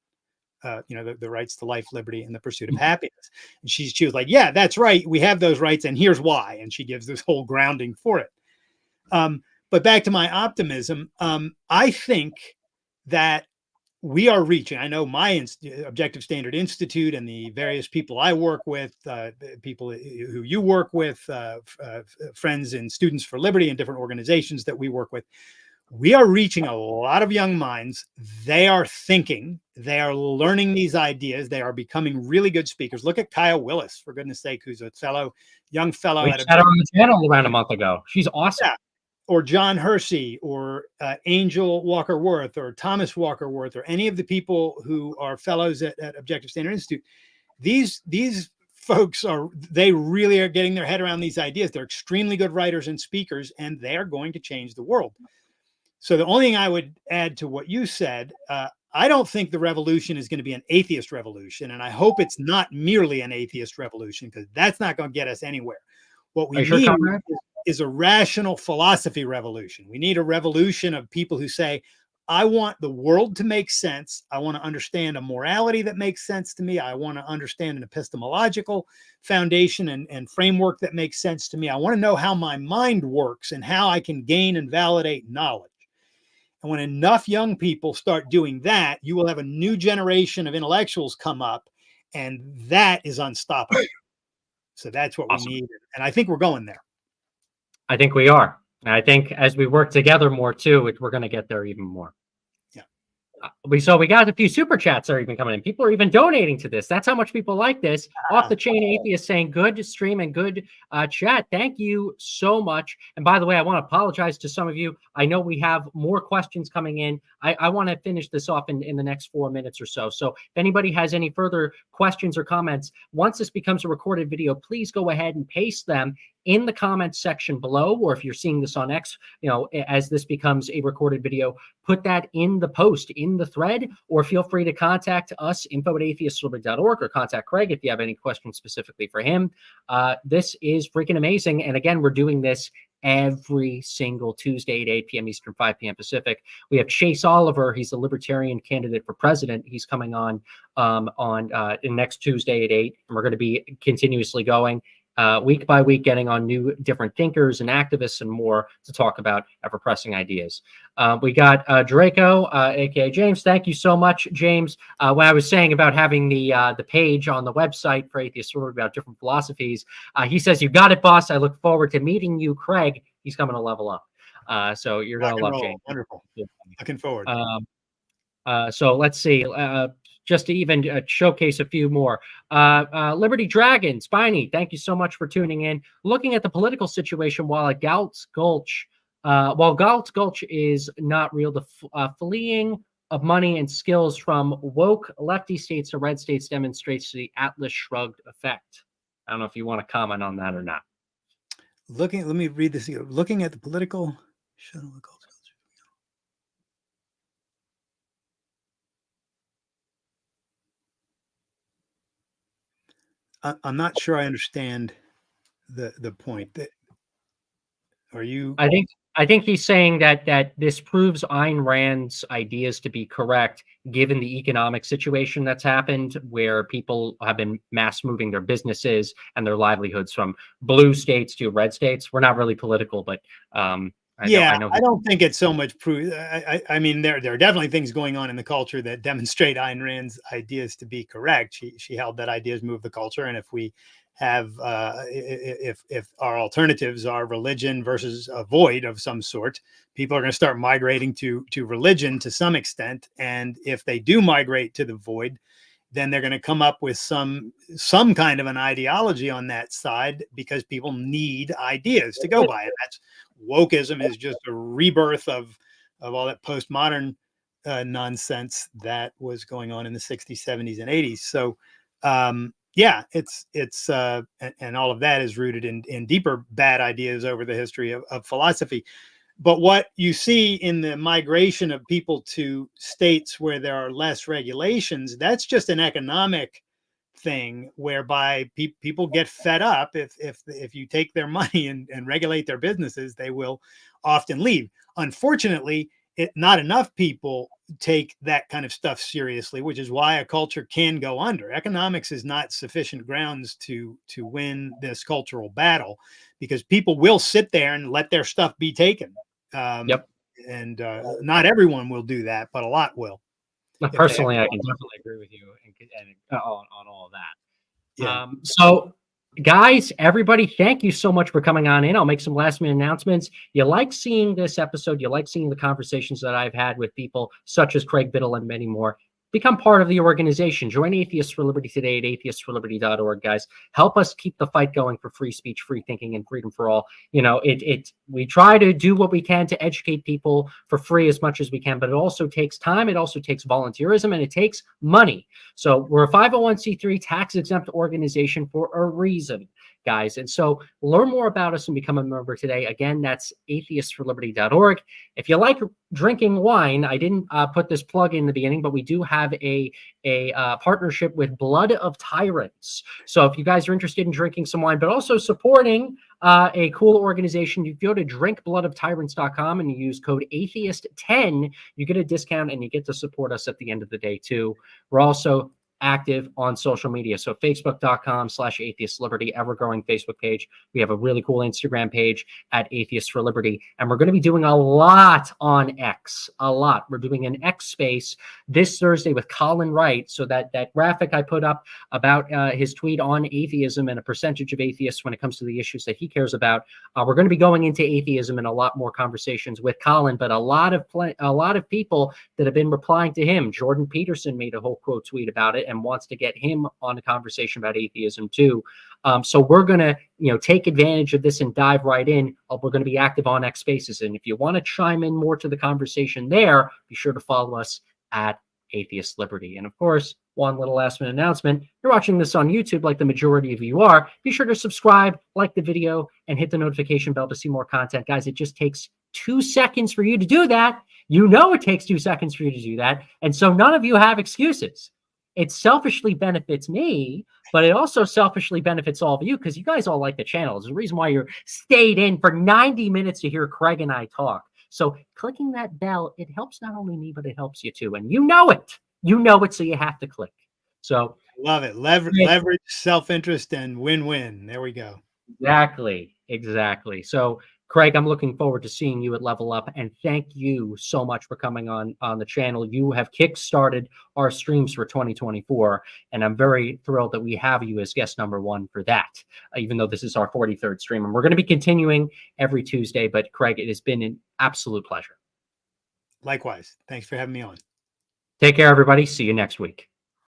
The rights to life, liberty, and the pursuit of happiness. And she was like, yeah, that's right. We have those rights, and here's why. And she gives this whole grounding for it. But back to my optimism, I think that we are reaching, I know my Objective Standard Institute and the various people I work with, people who you work with, friends and Students for Liberty and different organizations that we work with, we are reaching a lot of young minds. They are thinking, they are learning these ideas. They are becoming really good speakers. Look at Kaya Willis, for goodness sake, who's a young fellow. We had her on the channel around a month ago. She's awesome. Yeah. Or John Hersey, or Angel Walker-Worth, or Thomas Walker-Worth, or any of the people who are fellows at Objective Standard Institute. These folks they really are getting their head around these ideas. They're extremely good writers and speakers, and they are going to change the world. So the only thing I would add to what you said, I don't think the revolution is going to be an atheist revolution, and I hope it's not merely an atheist revolution, because that's not going to get us anywhere. What we need is a rational philosophy revolution. We need a revolution of people who say, I want the world to make sense. I want to understand a morality that makes sense to me. I want to understand an epistemological foundation and framework that makes sense to me. I want to know how my mind works and how I can gain and validate knowledge. And when enough young people start doing that, you will have a new generation of intellectuals come up, and that is unstoppable. So that's what we need. And I think we're going there. I think we are. And I think as we work together more too, we're going to get there even more. Yeah. We got a few super chats that are even coming in. People are even donating to this. That's how much people like this. Off the Chain Atheist saying good stream and good chat. Thank you so much. And by the way, I want to apologize to some of you. I know we have more questions coming in. I want to finish this off in the next 4 minutes or so. So if anybody has any further questions or comments, once this becomes a recorded video, please go ahead and paste them in the comments section below, or if you're seeing this on X, as this becomes a recorded video, put that in the post, in the thread, or feel free to contact us, info@atheistsliberty.org, or contact Craig if you have any questions specifically for him. This is freaking amazing. And again, we're doing this every single Tuesday at 8 p.m. Eastern, 5 p.m. Pacific. We have Chase Oliver. He's a libertarian candidate for president. He's coming on next Tuesday at 8. And we're going to be continuously going week by week, getting on new different thinkers and activists and more to talk about ever pressing ideas. We got Draco, aka James. Thank you so much, James. When I was saying about having the page on the website for Atheists about different philosophies, he says, "You got it, boss. I look forward to meeting you, Craig." He's coming to level up. So you're gonna love James. Wonderful. Looking forward. So let's see. Just to even showcase a few more. Liberty Dragon, Spiny, thank you so much for tuning in. Looking at the political situation while Galt's Gulch is not real, the fleeing of money and skills from woke lefty states to red states demonstrates the Atlas Shrugged effect. I don't know if you want to comment on that or not. Let me read this here. Looking at the political I'm not sure I understand the point. That are you? I think he's saying that this proves Ayn Rand's ideas to be correct, given the economic situation that's happened, where people have been mass moving their businesses and their livelihoods from blue states to red states. We're not really political, but I don't think it's so much proof. I mean, there are definitely things going on in the culture that demonstrate Ayn Rand's ideas to be correct. She held that ideas move the culture, and if we have if our alternatives are religion versus a void of some sort, people are going to start migrating to religion to some extent. And if they do migrate to the void, then they're going to come up with some kind of an ideology on that side, because people need ideas to go by. And that's wokeism, is just a rebirth of all that postmodern nonsense that was going on in the 60s, 70s, and 80s. So yeah, it's and all of that is rooted in deeper bad ideas over the history of philosophy. But what you see in the migration of people to states where there are less regulations, that's just an economic thing, whereby people get fed up. If you take their money and regulate their businesses, they will often leave. Unfortunately, not enough people take that kind of stuff seriously, which is why a culture can go under. Economics is not sufficient grounds to win this cultural battle, because people will sit there and let their stuff be taken. Yep. And not everyone will do that, but a lot will. Personally, I can definitely agree with you and on all of that. Yeah. So, guys, everybody, thank you so much for coming on in. I'll make some last minute announcements. You like seeing this episode, you like seeing the conversations that I've had with people such as Craig Biddle and many more. Become part of the organization. Join Atheists for Liberty today at atheistsforliberty.org, guys. Help us keep the fight going for free speech, free thinking, and freedom for all. You know, we try to do what we can to educate people for free as much as we can, but it also takes time. It also takes volunteerism, and it takes money. So we're a 501c3 tax-exempt organization for a reason, guys. And so learn more about us and become a member today. Again, that's atheistsforliberty.org. If you like drinking wine, I didn't put this plug in the beginning, but we do have a partnership with Blood of Tyrants. So if you guys are interested in drinking some wine, but also supporting a cool organization, you go to drinkbloodofTyrants.com and you use code ATHEIST10. You get a discount and you get to support us at the end of the day too. We're also active on social media. So facebook.com/atheistliberty, ever-growing Facebook page. We have a really cool Instagram page at Atheists for Liberty. And we're going to be doing a lot on X, a lot. We're doing an X space this Thursday with Colin Wright. So that graphic I put up about his tweet on atheism and a percentage of atheists when it comes to the issues that he cares about. We're going to be going into atheism and a lot more conversations with Colin, but a lot of people that have been replying to him. Jordan Peterson made a whole quote tweet about it and wants to get him on a conversation about atheism too. So we're going to, take advantage of this and dive right in. We're going to be active on X Spaces. And if you want to chime in more to the conversation there, be sure to follow us at Atheist Liberty. And of course, one little last minute announcement. You're watching this on YouTube like the majority of you are. Be sure to subscribe, like the video, and hit the notification bell to see more content. Guys, it just takes 2 seconds for you to do that. It takes 2 seconds for you to do that. And so none of you have excuses. It selfishly benefits me, but it also selfishly benefits all of you because you guys all like the channel. There's a reason why you're stayed in for 90 minutes to hear Craig and I talk. So clicking that bell, it helps not only me, but it helps you too. And you know it, so you have to click. So love it. Leverage, self-interest, and win-win. There we go. Exactly. So Craig, I'm looking forward to seeing you at Level Up, and thank you so much for coming on the channel. You have kickstarted our streams for 2024, and I'm very thrilled that we have you as guest number 1 for that, even though this is our 43rd stream. And we're going to be continuing every Tuesday, but Craig, it has been an absolute pleasure. Likewise. Thanks for having me on. Take care, everybody. See you next week.